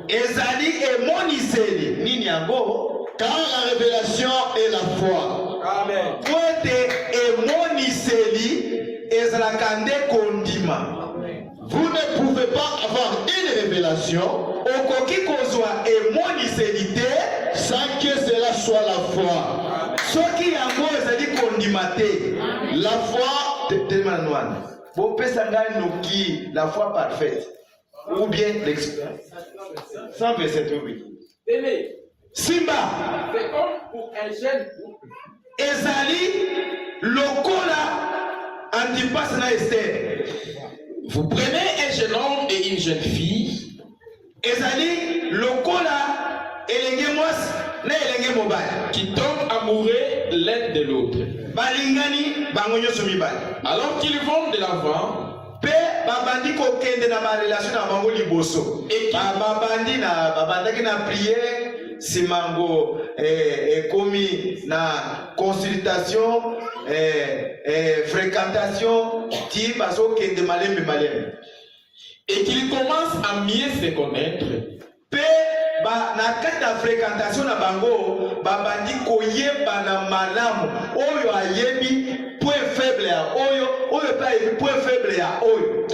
Ezali emoniseli nini yango? Car la révélation est la foi. Amen. Kote emoniseli ezalaka nde kondima. Vous ne pouvez pas avoir une révélation Okoki kozwa emoniseli te sans que cela soit la foi. soki yango ezali kondima te. La foi, Tellement noir. Bon, pesanga noki la foi parfaite. Ou bien l'expérience. 127, oui. Simba. C'est comme pour un jeune. Ezali lokola Antipas na Esther. Vous prenez un jeune homme et une jeune fille. Ezali lokola elenge mwasi na elenge mobali Qui tombent amoureux l'un de l'autre. balingani bango nyonso mibali. Alors qu'ils vont de l'avant, Pe babandi kokende na ba relation na bango liboso. Babandaki na prière simango komi na consultation fréquentation ti baso kende malembe malembe. et qu'ils commencent à mieux se connaître. Pe na kati na fréquentation na bango babandi koyeba na malamu oyo ayebi point faible ya oyo pe ayebi point faible ya oyo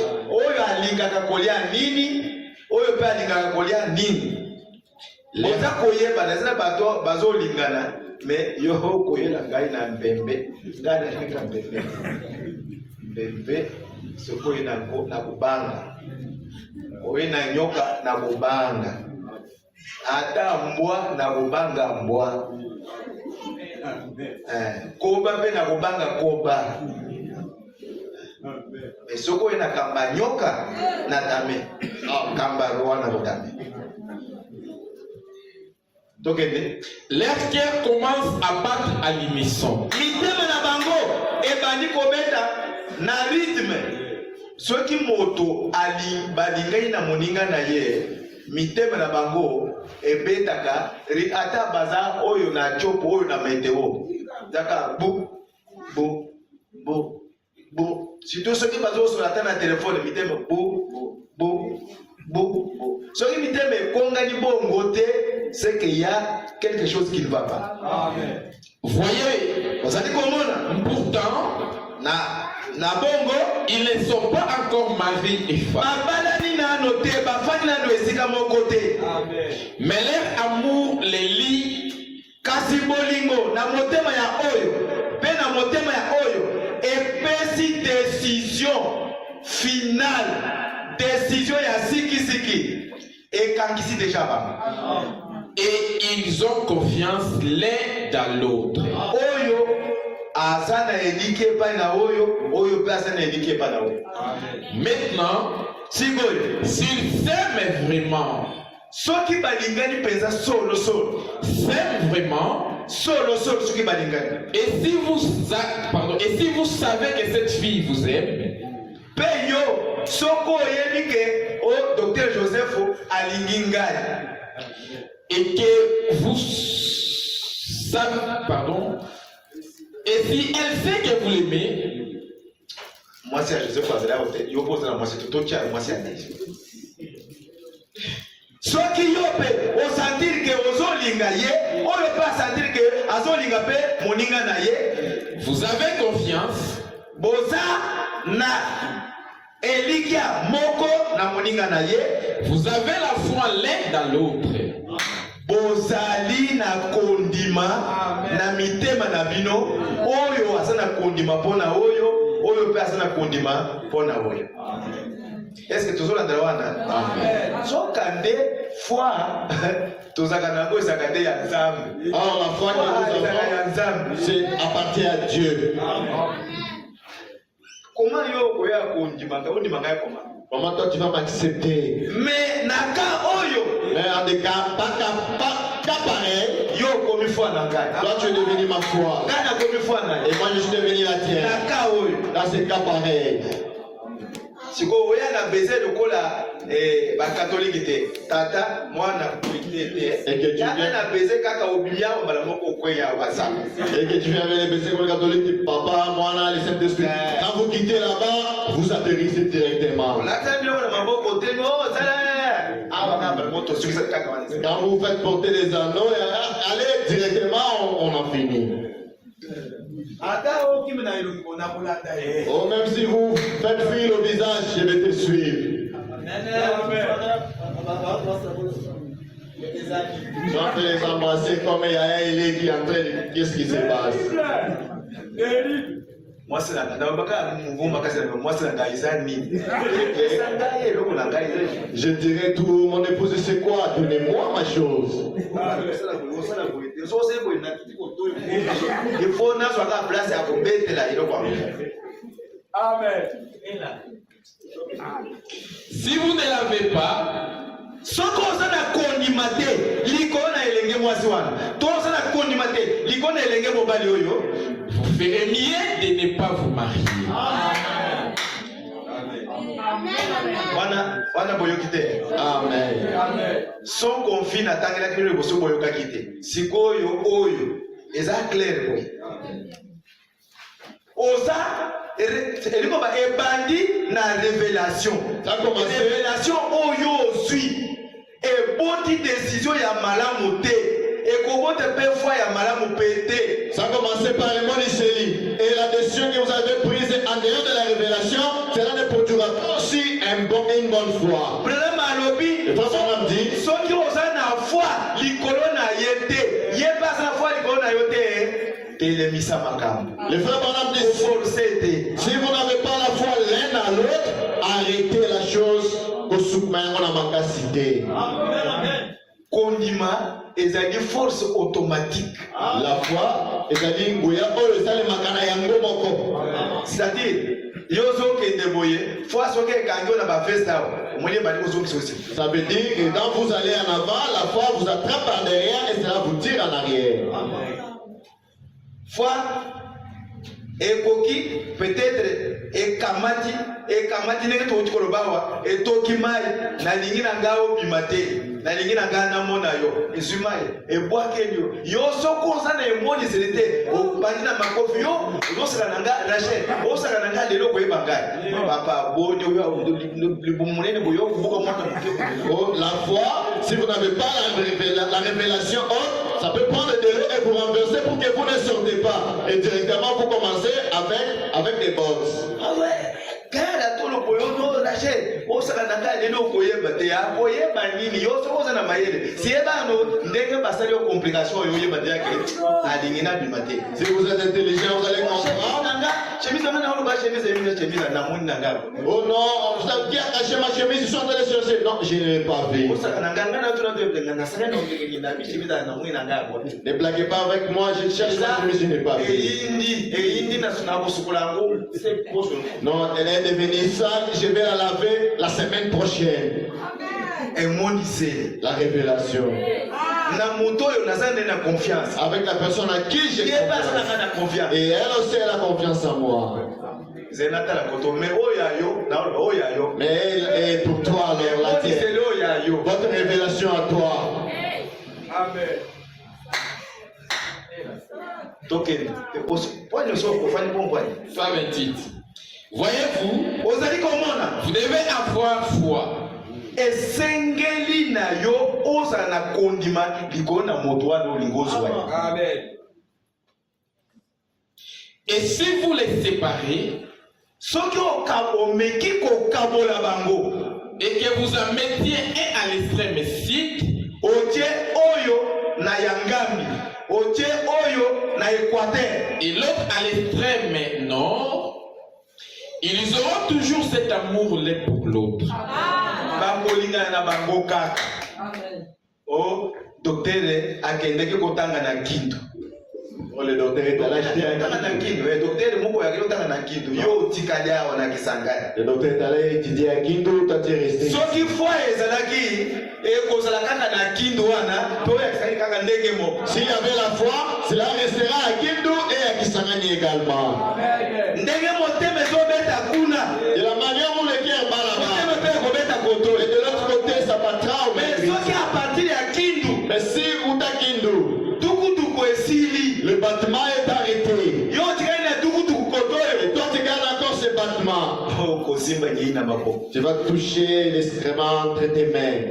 alingaka kolia nini oyo pe alingaka kolia nini. Oza koyeba na zina bato bazolingana me yo koyela ngai na mbembe ngai na mbembe mbembe sokoyi na kubanga oye na nyoka na kubanga ata mbwa na kubanga mbwa koba pe na kubanga koba sokoyi na kamba nyoka na tame kamba roa na kutame. Leur cœur commence à battre à l'unisson. Mitema na bango ebandi kobeta na rythme. Soki moto ali balingai na moninga na ye mitema na bango ebetaka ata baza oyo na chopo oyo na meteo zaka bu bu bu bu surtout soki bazo sur la na téléphone mitema bu bu bu bu soki mitema ekongani bongo te c'est qu'il y a quelque chose qui ne va pas. Amen. Voyez, Vous allez comprendre. pourtant, Na bongo ils ne sont pas encore mari et femme. babalani na noté bafani na no esika moko te. Amen. Mais leur amour les lie. Kasi bolingo na motema ya oyo pe na motema ya oyo epesi décision finale, décision ya siki ekangisi déjà bango. Et ils ont confiance l'un dans l'autre. Oyo azana edike pa na oyo pe azana edike pa na oyo. Maintenant, Sikoyo s'ils s'aiment vraiment, soki balingani penza solo s'aiment vraiment, soki balingani et si vous savez que cette fille vous aime, pe yo soko oyebi ke o docteur Joseph alingi ngai et que vous savez, et si elle sait que vous l'aimez, mwasi ya Joseph azala ote yo poza na mwasi totokia mwasi ya Yesu. Soki yo pe osentir ke ozolinga ye oyo pe asentir ke azolinga pe moninga na ye, vous avez confiance, boza na elikia moko na moninga na ye, vous avez la foi l'un dans l'autre. bozali na kondima na mitema na bino oyo asa na kondima mpona oyo pe asa na kondima mpona oyo. Est-ce que tozolanda wana? Soka nde foi tozaka nango ezaka nde ya Nzambe. alors la foi que nous avons, c'est appartient à Dieu. Comment yo koya kondima nga ondima ngai koma? Comment toi tu vas m'accepter? Mais naka oyo. Mais en des cas, pas pareil. Yo comme foi nanga. Toi tu es devenu ma foi. Kana comme foi nanga. Et moi je suis devenu la tienne. Naka oyo. Dans ces cas pareil. Siko oya na baiser lokola ba catholique te. Tata mwana kuite te. Et que tu viens na baiser kaka obia bala moko kweya wasa. Et que tu viens avec les baisers comme le catholique, papa, moi, le Saint-Esprit. Quand vous quittez là-bas, vous atterrissez directement. Quand vous faites porter les anneaux, allez directement, on en finit. Oh, même si vous faites fuir le visage, je vais te suivre. Je vais les embrasser comme il y a un élève qui est en train de... Qu'est-ce qui se passe? Je dirais tout, mon épouse, c'est quoi? Donnez-moi ma chose. Il faut na soit la place à combattre là, il Amen. Si vous ne l'avez pas, soko osana kondimate likona elenge mwasi wana to osana kondimate likona elenge mobali oyo vous ferez mieux de ne pas vous marier. wana boyoki te. Amen. son conflit natangelaki bino liboso boyokaki te sikoyo oyo eza clair boye oza elikoba ebandi na révélation. Révélation oyo ozwi eboti décision ya malamu te ekobota pe foi ya malamu pe te. Ça a commencé par le mot Iseli. Et la décision que vous avez prise en dehors de la révélation, cela ne produira aussi une bonne foi. Problème alobi. Et toi, son homme dit, soki oza na foi likolo na ye te ye pasa na foi likolo na yo te telemisa makambo. Le frère Branham dit, si vous n'avez pas la foi l'un à l'autre, arrêtez la chose au soukmayango na makasité. Kondima ezali force automatique. La foi ezali ngoya oyo ezali makana yango moko. C'est-à-dire yozo kende boye foi soki ekangi na ba festa omoni bali ozongisa aussi. Ça veut dire que quand vous allez en avant, la foi vous attrape en derrière et cela vous tire en arrière. Foi ekoki peut-être ekamati ndenge touti kolobawa etoki mai nalingi na ngao bimate nalingi na ngana mona yo ezwi mai ebwakeli yo soko oza na emoniseli te obandi na makofi yo ozosala na nga Rachel osala na nga lelo koyeba ngai papa boni libumu monene boye okobuka mwana moke. La foi, si vous n'avez pas la révélation haute, ça peut prendre des délais et vous renverser pour que vous ne sortez pas. Et directement vous commencez avec des bottes. Ah ouais, quand tout le boyono Rachel, on s'en a gardé le koyeba te ya koyeba nini yo so oza na mayele. Si eba no ndenge basali complication yo yeba te yake alingina bimate. Si vous êtes intelligent, vous allez comprendre. Chemise na on ba chemise na muni nanga. Oh non, vous avez qui a caché ma chemise, ils sont en train de chercher. Non, je n'ai pas vu. Ne blaguez pas avec moi, je cherche ma chemise, je n'ai pas vu. Non, elle est devenue sale, je vais la laver la semaine prochaine. La révélation. Avec la personne à qui j'ai confiance. Et elle aussi elle a confiance en moi. Mais elle est pour toi alors la tienne. Votre révélation à toi. Amen. Fin 28. Voyez-vous, vous devez avoir foi. Esengeli na yo oza na kondima likona moto wana olingozwa. Amen. Et si vous les séparez, soki omeki kokabola bango et que vous en mettiez un à l'extrême sud, otie oyo na yangambi otie oyo na équateur et l'autre à l'extrême nord, ils auront toujours cet amour l'un pour l'autre. bangolinga na bango kaka. O docteur akendeki kotanga na kinto Le docteur est allé acheter un Kindu. Le docteur est allé étudier à Kindu, tu es resté. Ce qu'il faut, s'il y avait la foi, cela restera à Kindu et à Kisangani également. De la manière où le cœur bat là-bas, et de l'autre côté, ça battra au même rythme. Mais si ou ta Kindu, le battement est arrêté. Et toi, tu gardes encore ce battement. Tu vas toucher l'excrément entre tes mains.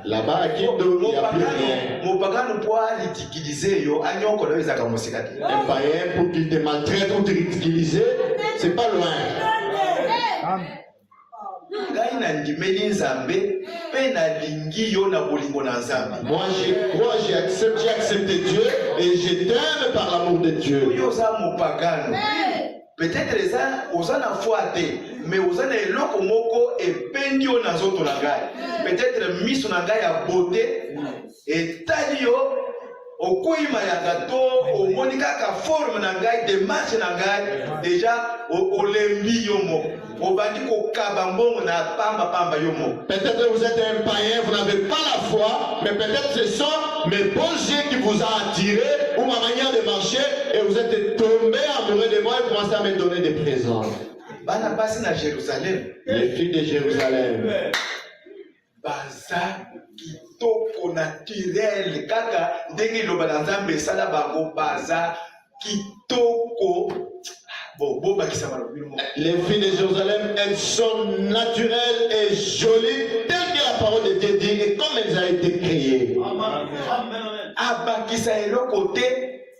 Là-bas, à Kindu, il n'y a plus rien. Un païen, pour qu'il te maltraite ou te ridiculise, c'est pas loin. Moi, je crois, j'ai accepté Dieu et je t'aime par l'amour de Dieu. Peut-être ça, aux en a foité, mais aux en a eloko moko et pendio na zoto na ngai. Peut-être miso na ngai ya beauté et talio au koima ya gato au monika ka forme na ngai démarche na ngai déjà au lembi yomo au bandi ko kabambongo na pamba yomo. Peut-être vous êtes un païen, vous n'avez pas la foi, mais peut-être ce sont mes beaux yeux qui vous ont attiré ou ma manière de marcher et vous êtes tombé amoureux de moi et commencez à me donner des présents. Bana basi na Jérusalem. Les filles de Jérusalem. Baza kitoko naturel kaka ndenge loba na Nzambe sala bango baza kitoko. Les filles de Jérusalem, elles sont naturelles et jolies, telles que la parole de Dieu dit et comme elles ont été créées. Abakisa côté,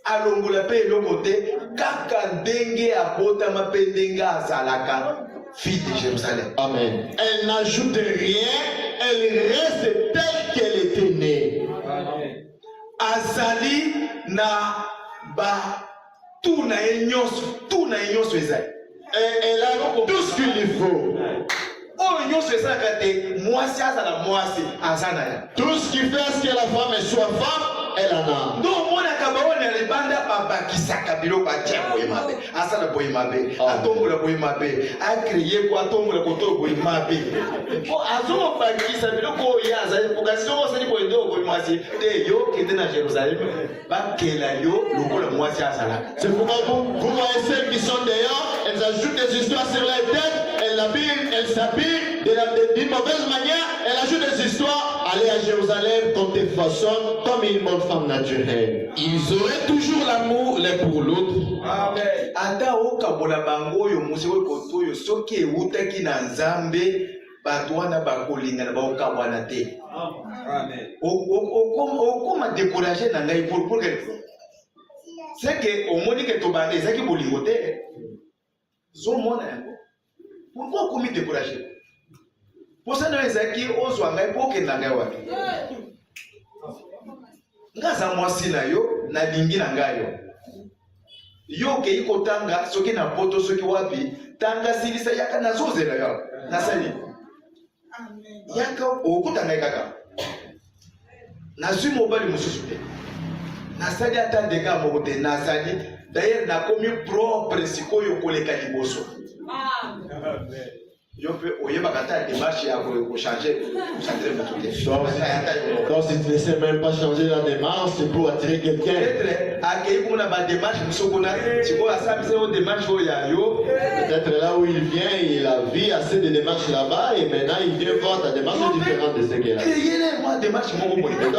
alongola pe côté, kaka ndenge abotama pe ndenge azalaka, fille de Jérusalem. Amen. Elle n'ajoute rien, elle reste telle qu'elle était née. Azali na ba tout na enyoso ezali. Elle a tout ce qu'il lui faut. Oh nyonso ezali kate mwasi azala mwasi azana ya. Tout ce qui fait à ce que la femme soit femme, elle en a. Donc mona kabaona libanda babakisaka biloko atia boye mabe. Asala boye mabe. Atombola boye mabe. A créer ko atombola koto boye mabe. Ko azo bakisa biloko ya azali pokasizo osali boye ndo boye mwasi. Te yo kende na Jérusalem. Bakela yo lokola mwasi azala. C'est pourquoi vous voyez celles qui sont dehors, elles ajoutent des histoires sur la tête, elles s'habillent d'une mauvaise manière, elles ajoutent des histoires. Allez à Jérusalem, qu'on te façonne comme une bonne femme naturelle. Ils auraient toujours l'amour l'un pour l'autre. Amen. Ata okabola bango yo musi we koto yo soki eutaki na Nzambe bato wana bakolingana baokabwana te. Amen. Okoma décourager na ngai pour quelque chose. C'est que omoni ke tobanda ezaki bolingo te. Zo mona yango. Pourquoi okomi décourager? Posana ezaki ozwa ngai poke na ngai wapi? Ngaza mwasi na yo na lingi na ngai yo. Yo ke iko tanga soki na poto soki wapi tanga silisa yaka na zozela yo. Nasali. Amen. Yaka okuta ngai kaka. Nazwi mobali mususu te. Nasali ata dega moko te nasali. D'ailleurs nakomi propre sikoyo koleka liboso. Amen. Donc si tu ne sais même pas changer la démarche, c'est pour attirer quelqu'un. Peut-être là où il vient, il a vu assez de démarches là-bas et maintenant il vient voir ta démarche différente de ce qu'elle a. Donc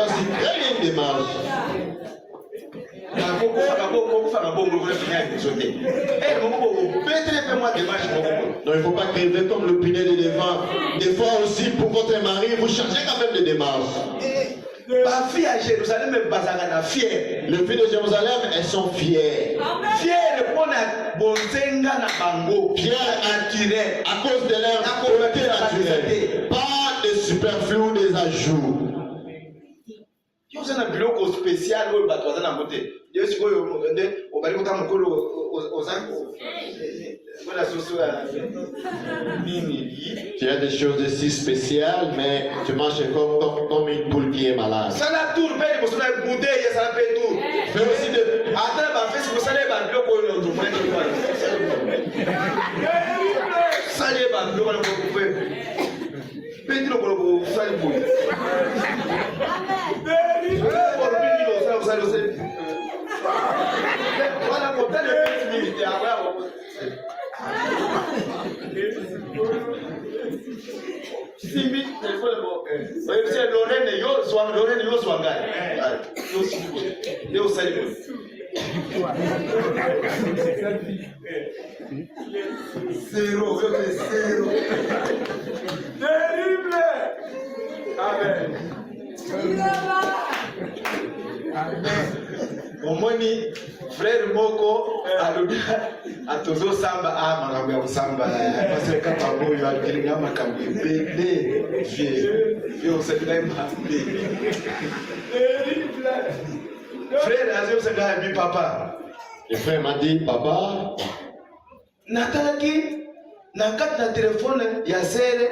c'est très une démarche. Non, il ne faut pas crever comme le punaise de devant. Des fois aussi, pour votre mari, vous changez quand même de démarche. Les filles de Jérusalem, elles sont fières. Fières à cause de leur beauté naturelle. Pas de superflu ou des ajouts. Yo sana biloko spécial oyo bato baza na côté. Yo sikoyo obali kota mokolo ozango. Tu as des choses si spéciales, mais tu manges comme une poule qui est malade. Ça la tour, mais il faut se bouder, ça la fait tout. Fais aussi de... Attends, ma fesse, vous savez, ma bloc, on le trouve. Ça y est, ma bloc, on le trouve. Petit le gros, ça y est, bouille. Voilà, mon tel est petit militaire. Simbi, c'est Lorraine, yo swanga. Yo salut. Zéro. Terrible. Amen. Omoni frère moko alobi atozo samba makambo ya kusamba parce que kama boyo alikilinga makambo ebele yo osepela mambe frère azosanga mi papa. Le frère m'a dit, papa, natalaki na kati na telefone ya sere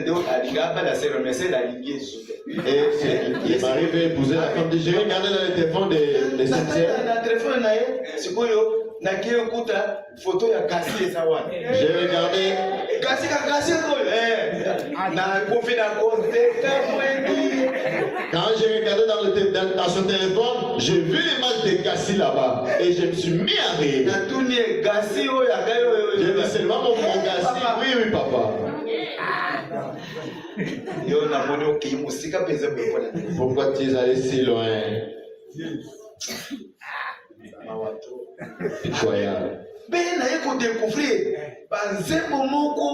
ndio alingaba na sere mais sere alingi Yesu. et il m'arrive à épouser la femme. J'ai regardé dans le téléphone de cette sœur. Na telefone na ye sikoyo na kio kuta photo ya kasi esawa. J'ai regardé. Kasi koyo na kofi na konte kamweni. Quand j'ai regardé dans son téléphone, j'ai vu l'image de Gassi là-bas et je me suis mis à rire. J'ai dit seulement mon Gassi. Oui, papa. Pourquoi tu es allé si loin? Incroyable. Ben, na découvrir. Banzembo moko,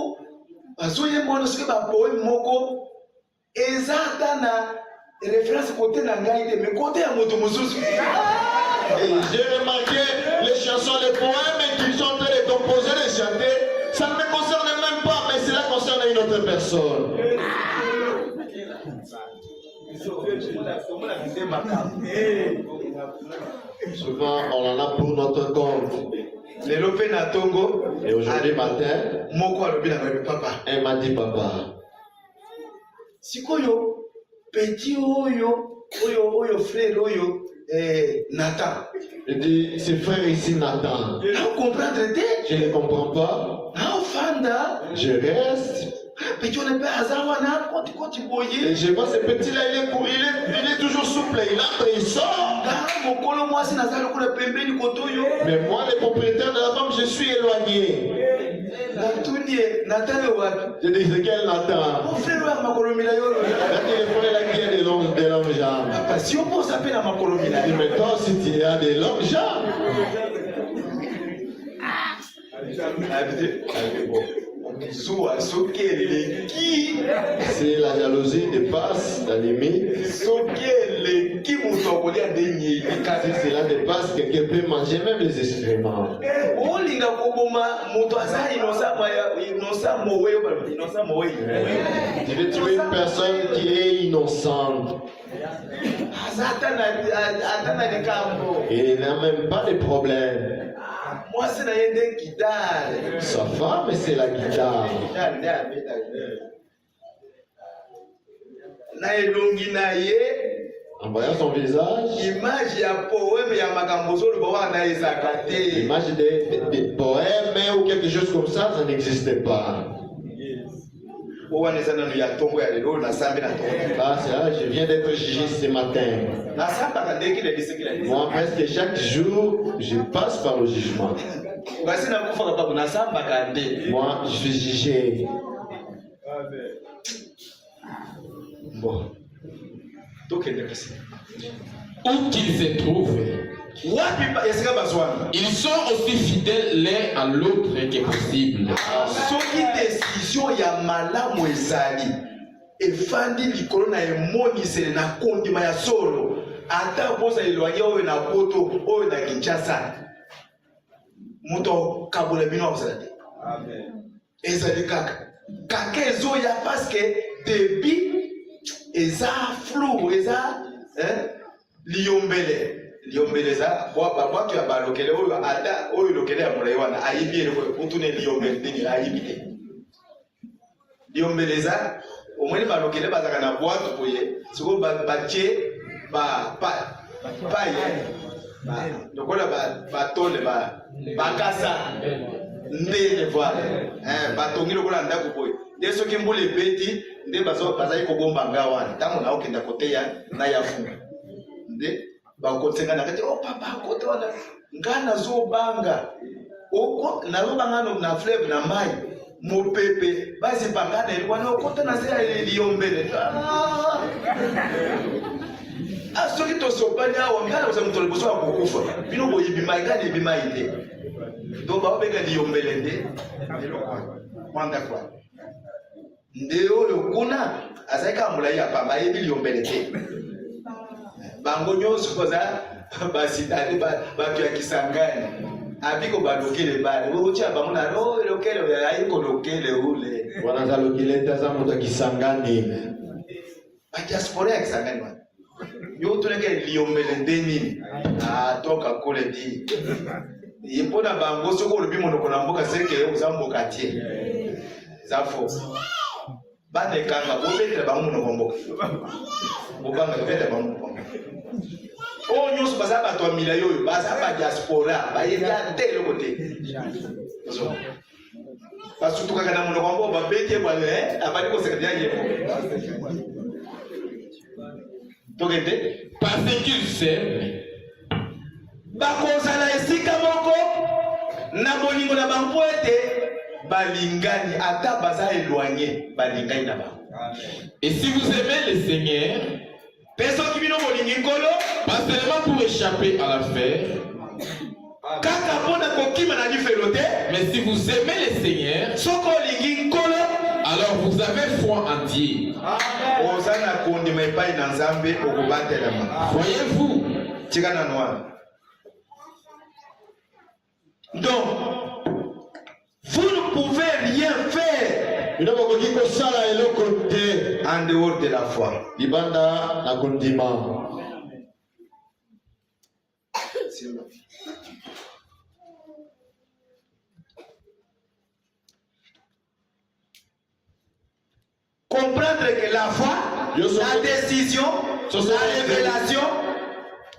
bazoye mono soki ba poème moko, ezata na référence côté na ngai mais côté ya moto mosusu. Et j'ai remarqué les chansons, les poèmes qu'ils sont en train de composer, de chanter, ça ne me concerne même pas, mais cela concerne une autre personne. Souvent, on en a pour notre compte. Et aujourd'hui matin, elle m'a dit, papa, sikoyo petit oyo frère oyo Nathan. Je dis, ce frère ici Nathan. Je ne comprends pas. Je reste. Petit on est pas hasard et je vois ce petit là, il est toujours souple, il entre, il sort. Mais moi, le propriétaire de la femme, je suis éloigné. Je dis, c'est quel Nathan? Mon frère le frère là qui a des longues jambes. Si on pense à peine à ma colonie là. Mais toi, si tu as des longues jambes. C'est la jalousie dépasse la limite. Si cela dépasse, quelqu'un peut manger même les excréments. Tu veux tuer une personne qui est innocente. Il n'a même pas de problème. Moi, c'est la guitare. Sa femme, c'est la guitare. En voyant son visage, l'image de poèmes ou quelque chose comme ça, ça n'existait pas. Ah, c'est là, je viens d'être jugé ce matin. Moi, presque chaque jour, je passe par le jugement. Moi, je suis jugé. Bon. Où qu'ils se trouvent, ils sont aussi fidèles l'un à l'autre que possible. Décision ya malamu ezali efandi likolo na emonisele na kondima ya solo ata boza eloigné oyo na poto oyo na Kinshasa moto kabola bino ozala te. Ezali kaka ezoya parce que débit eza flou eza liyombele liombeleza bwatu ya balokele oyo ata oyo lokele ya mulayi wana ayibi ele kutune liombele ndenge ayibi te liombeleza omwene balokele bazaka na bwatu boye siko batie paye lokola batole bakasa ndele voile batongi lokola ndako boye nde soki mbula ebeti nde bazali kobomba nga wana ntango naokenda koteya na yafunga nde bakotenga nakati oh papa kote wana nga nazobanga nazobanga na fleuve na mai mopepe bazipanga na wana okota na zela liombele soki tosopani awa ngana oza moto liboso ya kokufa bino boyibi mai ngana ebi mai te donc baobenga liombele nde mwanda kwa nde oyo kuna azali kaka molai ya pamba ayebi liombele te bango nyonso koza basitani bato ya Kisangani abiko balokele bale ocha bango na lokele ayiko lokele ule Wanaza lokele taza moto ya Kisangani ba diaspora ya Kisangani wana yo tuneke liombele ndenini toka kule di yipona bango soko lobi monoko na mboka seke oza mboka tie zafo bane kanga obetela bango monoko mboka obanga obetela bango monoko o nyonso baza bato ya milai oyo baza ba diaspora bayebya te eloko te basutukaka na monoko yango babeti ebwane abali kosekatela yebo tokende Parce qu'ils s'aiment, bakozala esika moko na bolingo na bango ete balingani ata baza éloigné balingani na bango. et si vous aimez le Seigneur, Peso kibino bolingi nkolo pas seulement pour échapper à l'affaire, kaka mpona kokima na lifelo te, mais si vous aimez le Seigneur, soko olingi nkolo alors vous avez foi en Dieu. oza na kondima epai na nzambe okobatelama. Voyez-vous, Tika na noir. Donc, vous ne pouvez rien faire bino bokoki kosala eloko te en dehors de la foi. libanda na kondima. Comprendre que la foi, la décision, la révélation,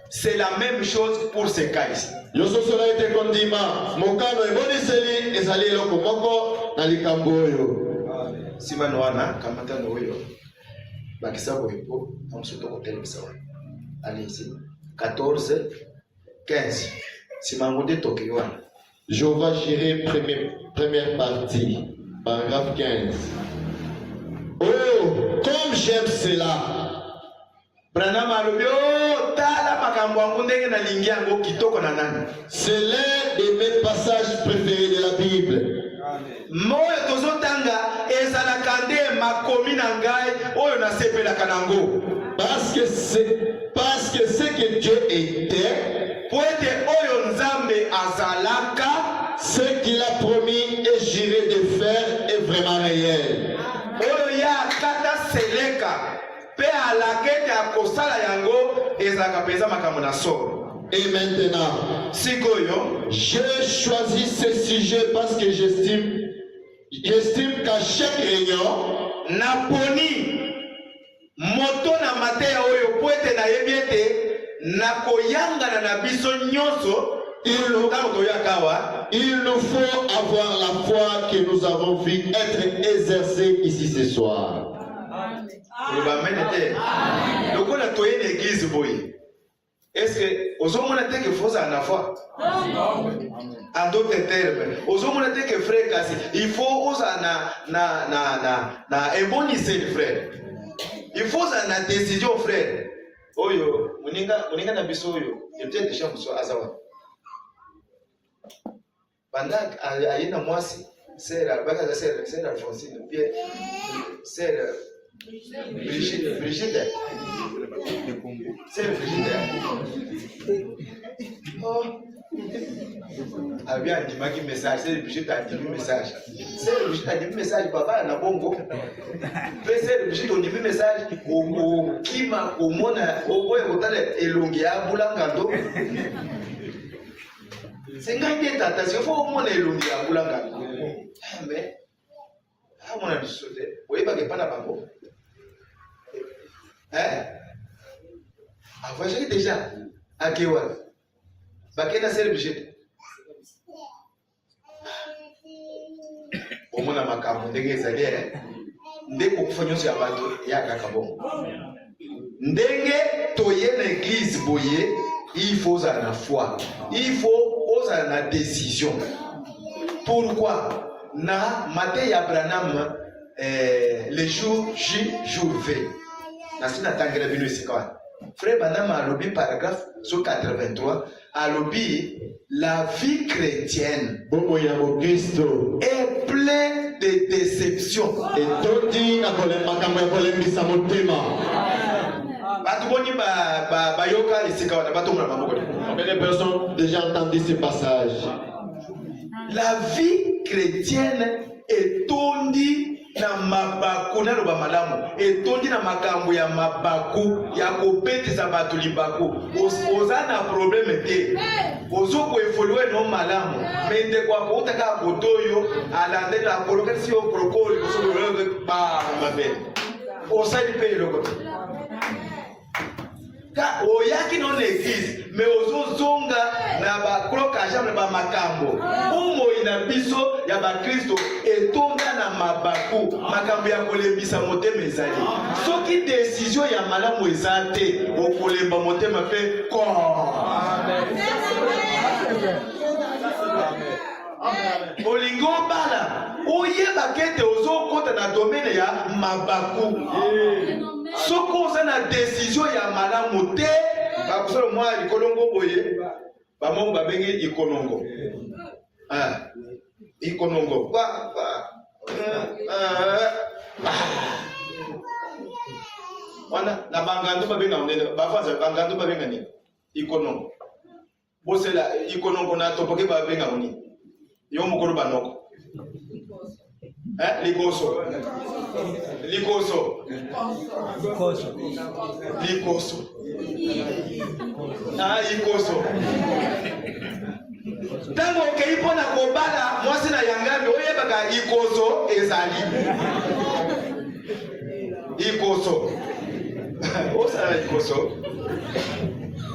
c'est la même chose pour ces cas ici. yososola ete kondima mokano eboniseli ezali eloko moko na likambo oyo. Simano wana kamata no oyo bakisa boyepo amusoto kotelekisa wana. Allez-y. 14 15 simango de Tokyo wana. Jéhovah Jireh, première partie, paragraphe 15. Oh, comme j'aime cela. Branham alobi tala makambo yango ndenge na lingi yango kitoko na nani. C'est l'un de mes passages préférés de la Bible. Moyo tozotanga ezalaka nde makomi na ngai oyo nasepelaka nango. Parce que ce que Dieu était, Po ete oyo nzambe azalaka, ce qu'il a promis et juré de faire est vraiment réel. oyo ya kata seleka pe alakete akosala yango ezalaka peza makambo na solo. Et maintenant, Sikoyo j'ai choisi ce sujet parce que j'estime qu'à chaque réunion, naponi moto na mateya oyo po ete nayebi ete nakoyangana na biso nyonso ntango toyaka awa. il nous faut avoir la foi que nous avons vu être exercée ici ce soir. Amen te. Lokola toye na église boye. Est-ce que ozomona te que foza na foi? En d'autres termes, ozomona te que frère kasi il faut oza na ebonise le frère. Il faut oza na décision frère. Oyo muninga na biso oyo peut-être déjà muso azawa. Pendant ayena mwasi c'est la baka c'est la Alphonsine bien c'est Brigitte. C'est Brigitte. Oh, Abi andimaki message, c'est le budget t'andimi message. C'est le budget t'andimi message, papa na bongo. C'est le budget t'andimi message, au kima, au mona, au boy, au tale, elongia, boulangando. C'est quand il est attention, il faut au moins elongia, boulangando. Mais, ah, mon ami, vous voyez pas que pas na bango. Hein? Ah, voyez déjà, à Kewan. Bakena c'est le budget. Omona makambo ndenge ezali ndenge okufa nyonso ya bato ya kaka bongo ndenge toye na église boye il faut ozala na foi, il faut ozala na décision. Pourquoi na matin ya Branham le jour J jour V nasi natangela bino esika wana frère Branham alobi paragraphe sur 83 alobi la vie chrétienne est pleine de déceptions. Et toti na makambo ya kolembisa motema. Batu boni ba yoka esika wana batu mona maboko. Combien de personnes ont déjà entendu ce passage? La vie chrétienne est tondi na mabaku na loba malamu etondi na makambo ya mabaku ya kopetisa bato libaku oza na problème te ozoko evoluer no malamu mende kwa kotaka kotoyo alande la kolokasi yo prokoli koso ba mabe osali pe loko ka oyaki non église mais ozozonga na ba kloka jambe ba makambo umo ina biso ya ba Kristo etonga na mabaku makambo ya kolembisa motema ezali soki décision ya malamu ezate okolemba motema pe ko olingo bala oyeba kete ozokota na domaine ya mabaku soko oza na décision ya malamu te bakusala mwa likolongo boye bamongo babengi ikonongo ikonongo wana na bangando babenga unene bafaza bangando babenga nini ikonongo bosela ikonongo na topoke babenga unini yo mukuru banoko likoso ikoso tango okei mpona kobala mwasi na yangambi oyebaka ikoso ezali ikoso osala ikoso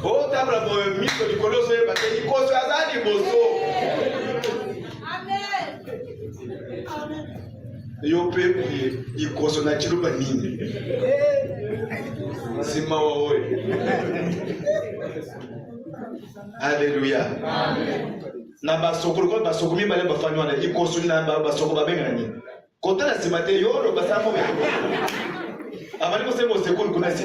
otabla boye miso likolo ozoyebaka ikoso aza liboso yo pe ikoso na chiluba nini sima wawe. Alléluia. Na basokolo ko basokumi bale bafani wana ikoso na basoko babenga nini kota na simate yoro basamo be abali ko semo sekolo kuna si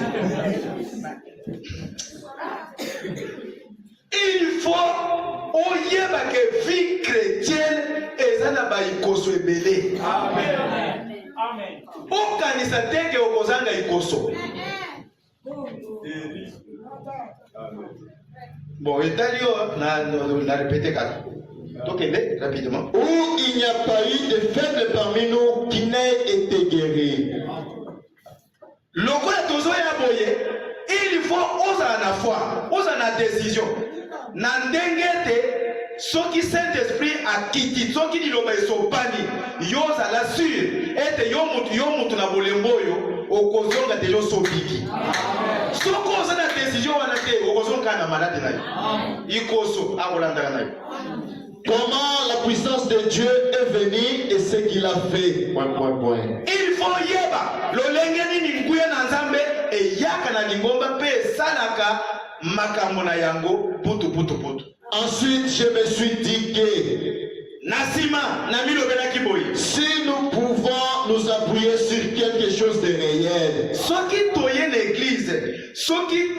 il faut oyeba que vie chrétienne ezana ba ikoso ebele. Amen. Amen. Okanisa teke okozanga ikoso. Bon, Italio, on a répété 4. Donc, rapidement. Où il n'y a pas eu de faible parmi nous qui n'ait été guéri. Lokola tozo ya boye, il faut oser la foi, oser la décision. Nandengete, soki Saint-Esprit a quitté, soki di loba esopani, yoza la sur, ete yomutu na bolemboyo, okozonga te yo sobiki. Soko oza na décision wana te, okozonga na malade na yo. Ikoso, akolanda na yo. Comment la puissance de Dieu est venue et ce qu'il a fait. Il faut yeba. Lolengeni ni mkuya na nzambe e yaka na lingomba pe salaka makambo na yango putu. Ensuite, je me suis dit que Nasima na milobela kiboyi. Si nous pouvons nous appuyer sur quelque chose de réel. Soki toye l'église, soki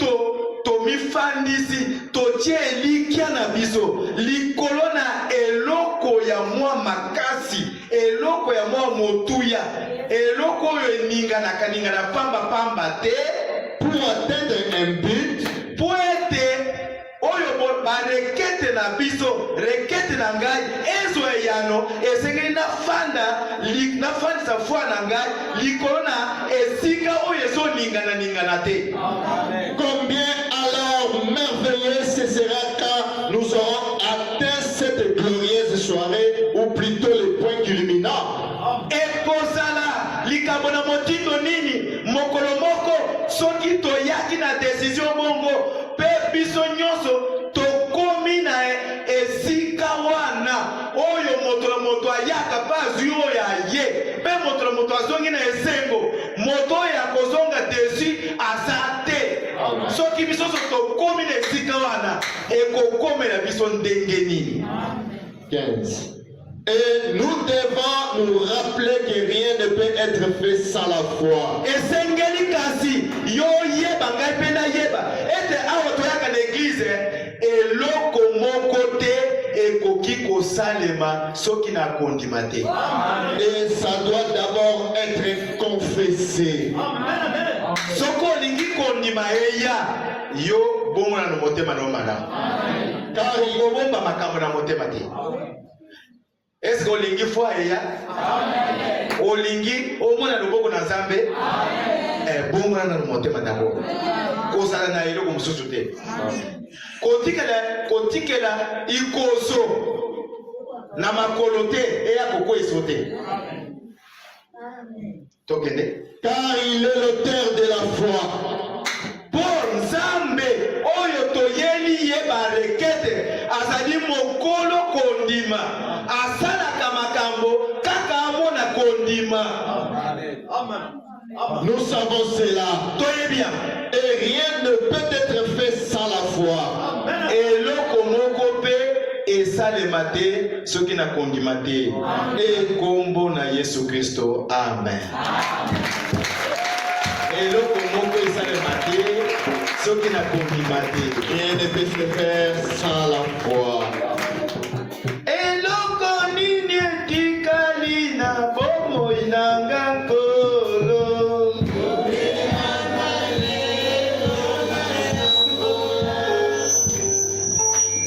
tomifandisi totie likia na biso likolo na eloko ya mwa makasi eloko ya mwa motuya eloko oyo eninga na pamba te pour atteindre un but pour ete oyo ba requête na biso requête na ngai ezwa yano esengeli na fanda sa foi na ngai likolo na esika oyo ezolingana te. Combien alors merveilleux ce sera quand nous aurons atteint cette glorieuse soirée, ou plutôt le point culminant. Ekozala likambo na motindo nini mokolo moko soki toyaki na décision bongo pe biso nyonso tokomi na esika wana oyo moto na moto ayaka pa azwi oyo aye pe moto na moto azongi na esengo moto oyo akozonga desi aza te. Soki biso so tokomi na esika wana ekokomela biso ndenge nini. 15. Et nous devons nous rappeler que rien ne peut être fait sans la foi. Esengeli kasi yo yeba ngai pe na yeba ete awa toyaka na église eloko moko te ekoki kosalema soki na kondima te. Et ça doit d'abord être confessé. Soko olingi kondima eya yo bomona na motema no malamu car okobomba makambo na motema te. Est-ce que olingi foi eya? Olingi omona loboko na Nzambe? Bomona na motema d'abord kozala na eloko mosusu te. Kotikela ikoso na makolo te eya kokweiso te. Tokende? Car il est l'auteur de la foi. Pour Nzambe oyo toyeli yeba rekete azali mokolo kondima asalaka makambo kaka amona kondima. Nous savons cela. Toyebia. Et rien ne peut être fait sans la foi. Eloko moko pe esalema te soki na kondima te. Kombo na Yesu Kristo. Amen. Eloko moko esalema te soki na kondima te. Rien ne peut se faire sans la foi. Eloko nini etikali na bomoi nanga kolo.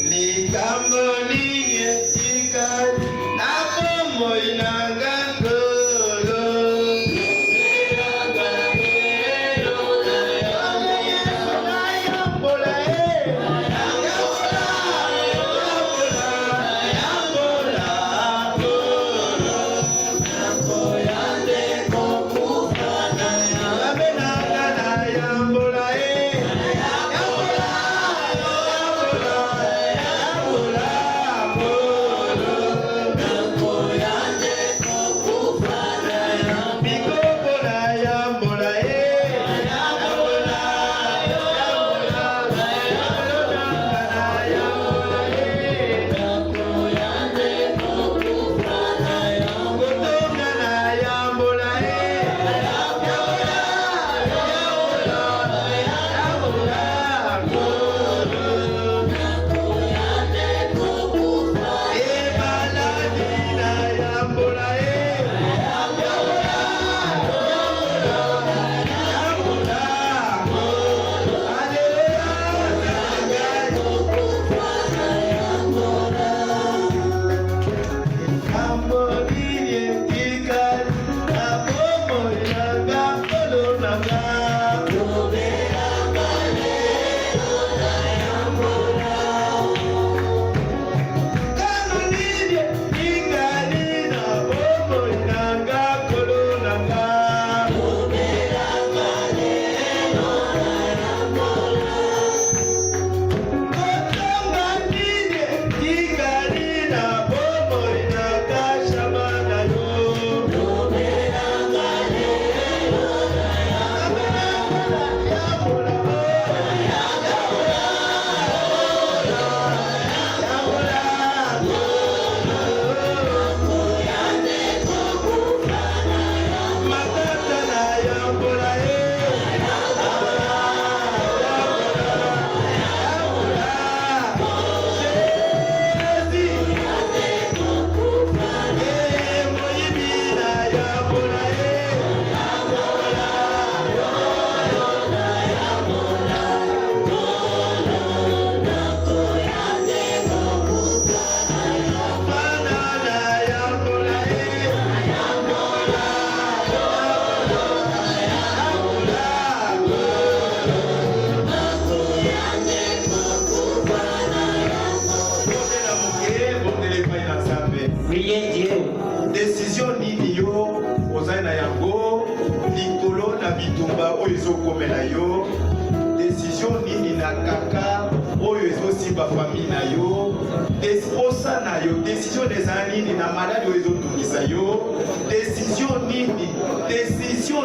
Likambo nini etikali na bomoi nanga kolo. Shama Dieu. Décision nini yo ozali na yango likolo na bitumba oyo ezokomela yo. Décision nini na kaka oyo ezosimba famille na yo. Posa na yo décision ezali nini na maladi oyo ezotungisa yo. Décision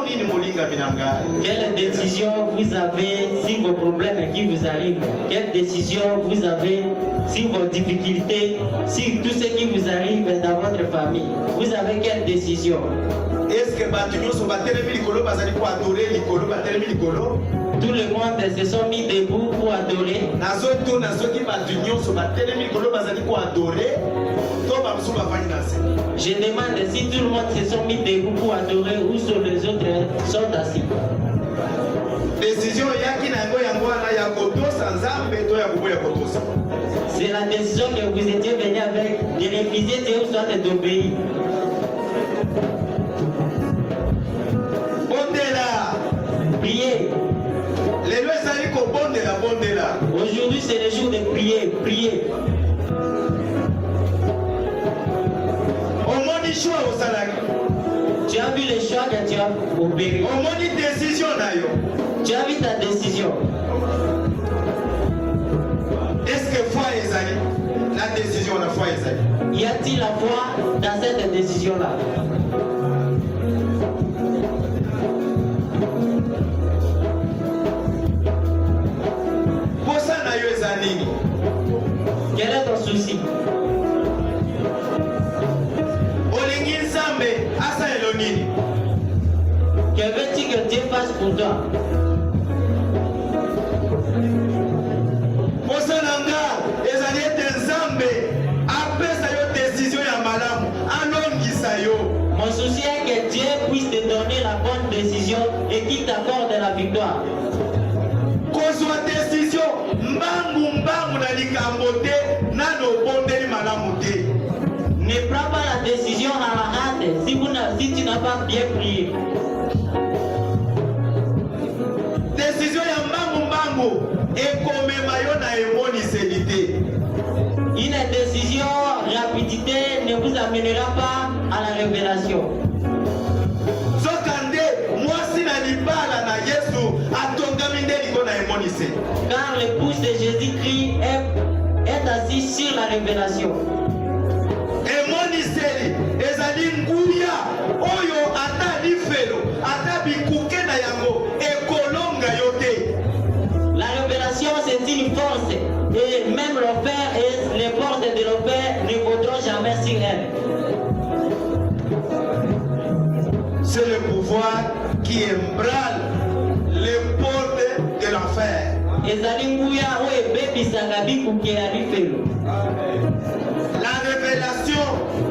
nini molingami na ngai. Quelle décision vous avez sur vos problèmes qui vous arrivent? Quelle décision vous avez sur vos difficultés, sur tout ce qui vous arrive dans votre famille? Vous avez quelle décision? Est-ce que bato nyonso batelemi likolo bazali ko adorer likolo batelemi likolo? Tout le monde se sont mis debout pour adorer. Nazotuna soki bato nyonso batelemi likolo bazali ko adorer to bamusu bafandi na se. Je demande si tout le monde se sont mis debout pour adorer ou sur les autres sont assis. Décision yaki na yango wana ya kotosa nzambe to ya koboya kotosa. C'est la décision que vous étiez venu avec de refuser Dieu ou soit d'obéir. Bondela. Priez. Lelo ezali ko bondela. Aujourd'hui c'est le jour de prier. Omoni choix osalaki. Tu as vu le choix que tu as opéré. Omoni décision na yo. Tu as vu ta décision. Est-ce que foi ezali? La décision na foi ezali. Y a-t-il la foi dans cette décision-là? Posa na yo ezali nini? Quel est ton souci? Olingi nzambe asa elo nini? Que veux-tu que Dieu fasse pour toi? Posa na nga ezali ete nzambe apesa yo décision ya malamu alongisa yo. Mon souci est que Dieu puisse te donner la bonne décision et qu'il t'accorde la victoire. Kozwa décision mbangu na likambo te nano obondeli malamu te. Ne prends pas la décision à la hâte si tu n'as pas bien prié. Décision ya mbangu ekomema yo na emoniseli te. Une décision rapidité ne vous amènera pas à la révélation. Zokande mwasi na libala na Yesu atongami nde liko na emoniseli. Car l'épouse de Jésus-Christ est assise sur la révélation. Emoniseli ezali nguya oyo ata lifelo ata bikuke na yango ekolonga yo te. La révélation c'est une force et même l'enfer et les forces de l'enfer ne vaudront jamais sur elle. C'est le pouvoir qui embrale les portes de l'enfer. La révélation,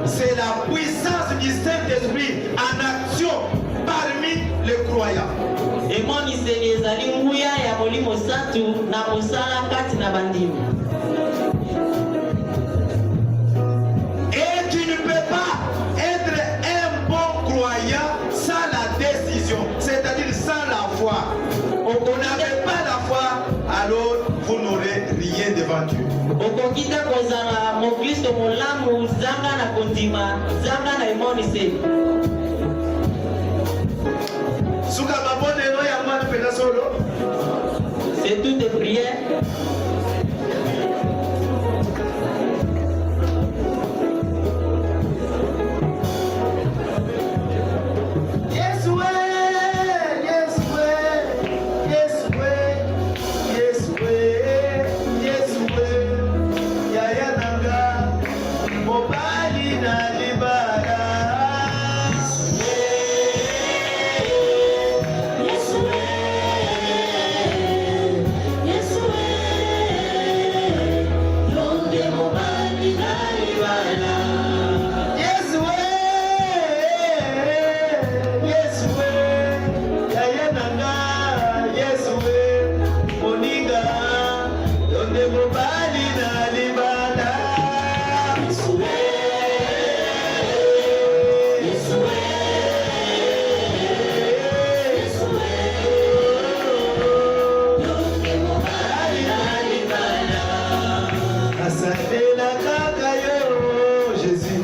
c'est la puissance du Saint-Esprit en action parmi les croyants. Et tu ne peux pas être un bon croyant sans la décision, c'est-à-dire sans la foi. On n'avait pas la foi, alors vous n'aurez rien devant Dieu. C'est toutes des prières. Jésus,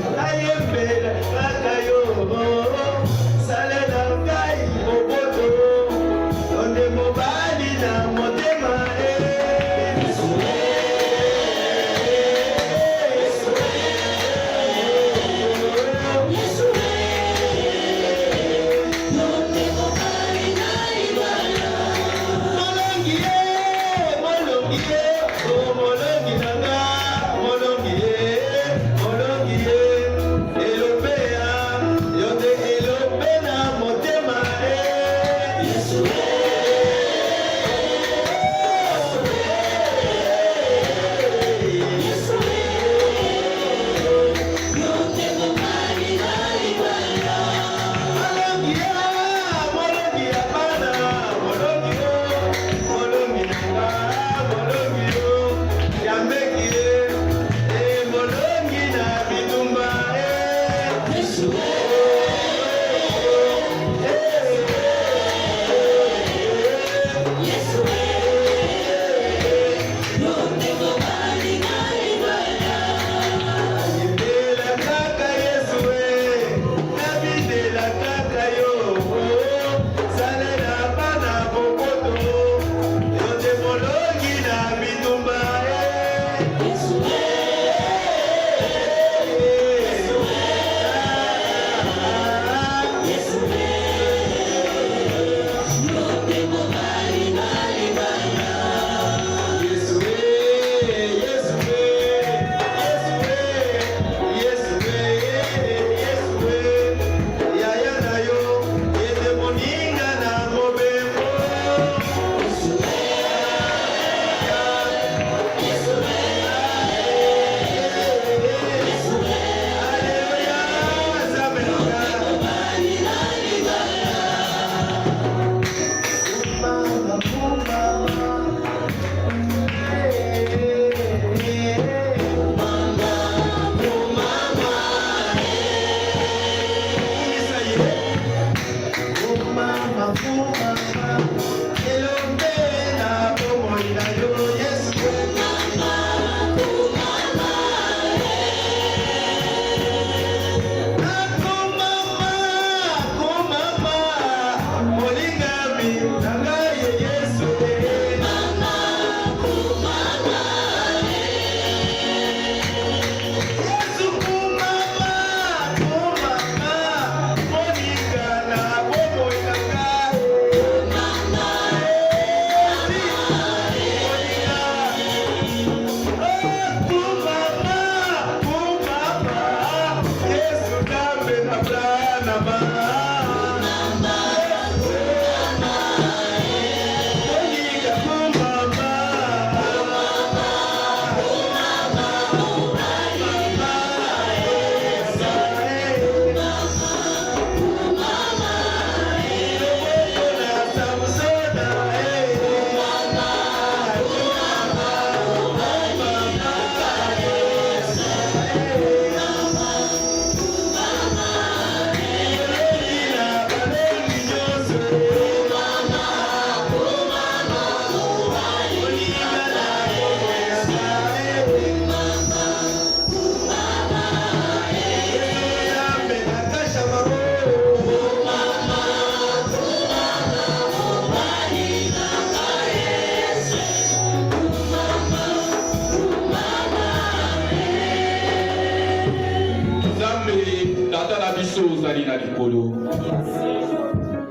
ozali na likolo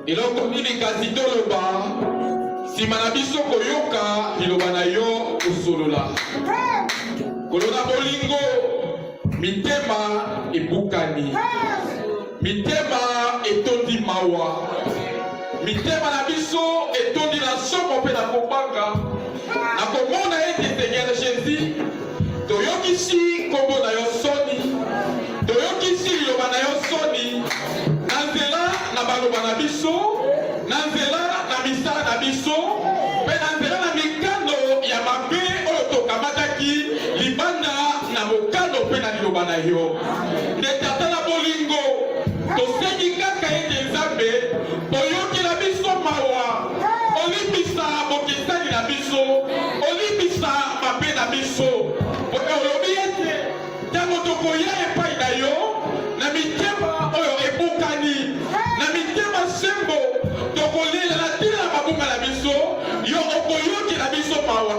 eloko nini kasi toloba nsima na biso koyoka liloba na yo kosolola kolona bolingo mitema ebukani mitema etondi mawa mitema na biso etondi na somo mpe na kobanga na komona ete seigneur jésus toyokisi kombo na yo soni toyokisi liloba na yo soni na nzela na baloba na biso na nzela na misala na biso mpe na nzela na mikano ya mabe oyo tokamataki libanda na mokano mpe na liloba na yo nde tata na bolingo tosengi kaka ete nzambe oyokela biso mawa olimbisa bokesani na biso olimbisa mabe na biso olobi ete ntango tokoya epai na yo na mitema oyo ebukani na mitema sembo tokolela na ntina na mabunga na biso yo okoyokela biso mawa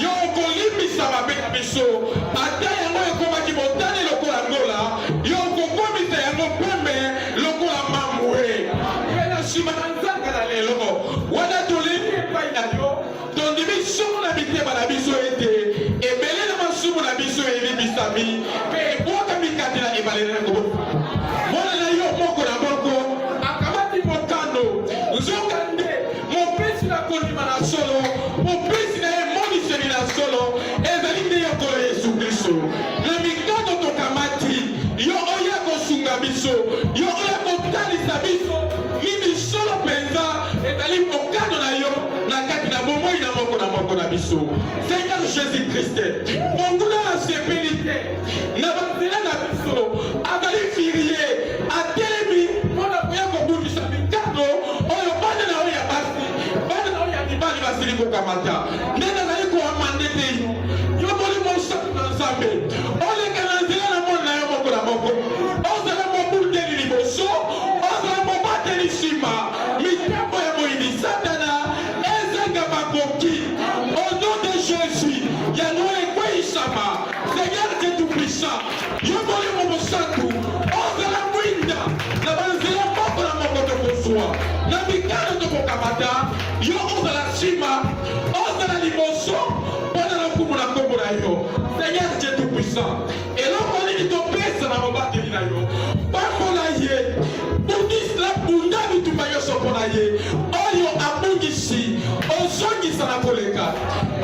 yo okolimbisa mabe na biso ata yango ekomaki motane lokola ngola yo okokomisa yango pembe lokola mamwe mpe na nsima na nzanga na lelo wana tolembi epai na yo tondimi somo na mitema na biso ete ebele na masumu na biso elimbisami mpe ebwakami kati na ebalele na kobo mwana na yo moko na moko akamati mokano nzoka nde mopesi na kondima na solo mopesi na emoniseli na solo ezali nde yokolo yesu kristo na mikano tokamati yo oya kosunga biso yo oya kotalisa biso mimi solo mpenza ezali mokano na yo na kati na bomoi na moko na biso seigneur jésus kriste monguna asepeli te na banzela na biso azali firie kokamata nde nazali koamande te yo molimo osantu na nzambe oleka na nzela na moni na yo moko na moko ozala mobundeli liboso ozala mobateli nsima mitambo ya moyini satana ezanga makoki au nom de Jésus yango ekweyisama Seigneur Dieu tout-puissant yo molimo mosantu ozala mwinda na banzela moko na moko tokozwa na mikano tokokamata yo ozala nsima ozala liboso mpona na nkumu na nkombo na yo Seigneur Dieu tout-puissant eloko nini topesa na mobateli na yo pambola ye bundisila bunda bitumba nyonso mpo na ye oyo abungisi ozongisa na koleka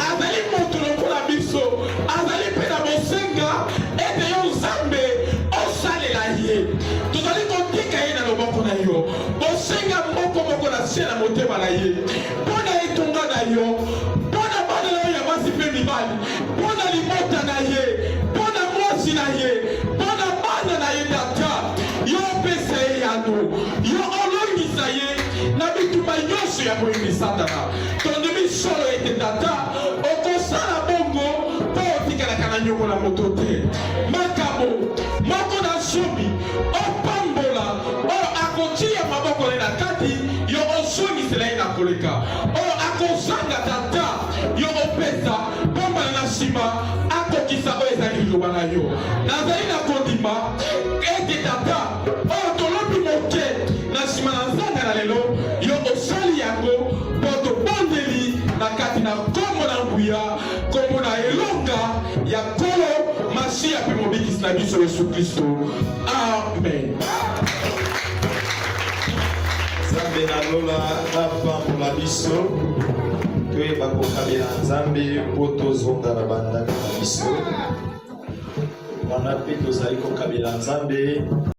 azali moto lokola biso azali mpe na bosenga ete yo nzambe osalela ye tozali kotika ye na loboko na yo bosenga moko na se na motema na ye mpo na etonga na yo mpo na bana na yo ya basi mpe mibali mpo na libota na ye mpo na mwasi na ye mpo na bana na ye tata yo opesa ye yano yo olongisa ye na bitumba nyonso ya moyini satana tondimi solo ete tata okosala bongo mpo otikalaka na nyongo na moto te makambo moko na zomi opambola oyo akotia maboko na ye na kati yo ozongisela ye na koleka oyo akozanga tata yo opesa pambala na nsima akokisa oyo ezali liloba na yo nazali na kondima ete tata oyo tolobi moke na nsima na nzanga na lelo yo osali yango mpo tobondeli na kati na nkombo na nguya nkombo na elonga ya kolo masiya mpe mobikisi na biso yesu kristo amen. Nzambe nalola apambola biso toyeba kokabela nzambe mpo tozonga na bandako na biso wana mpe tozali kokabela nzambe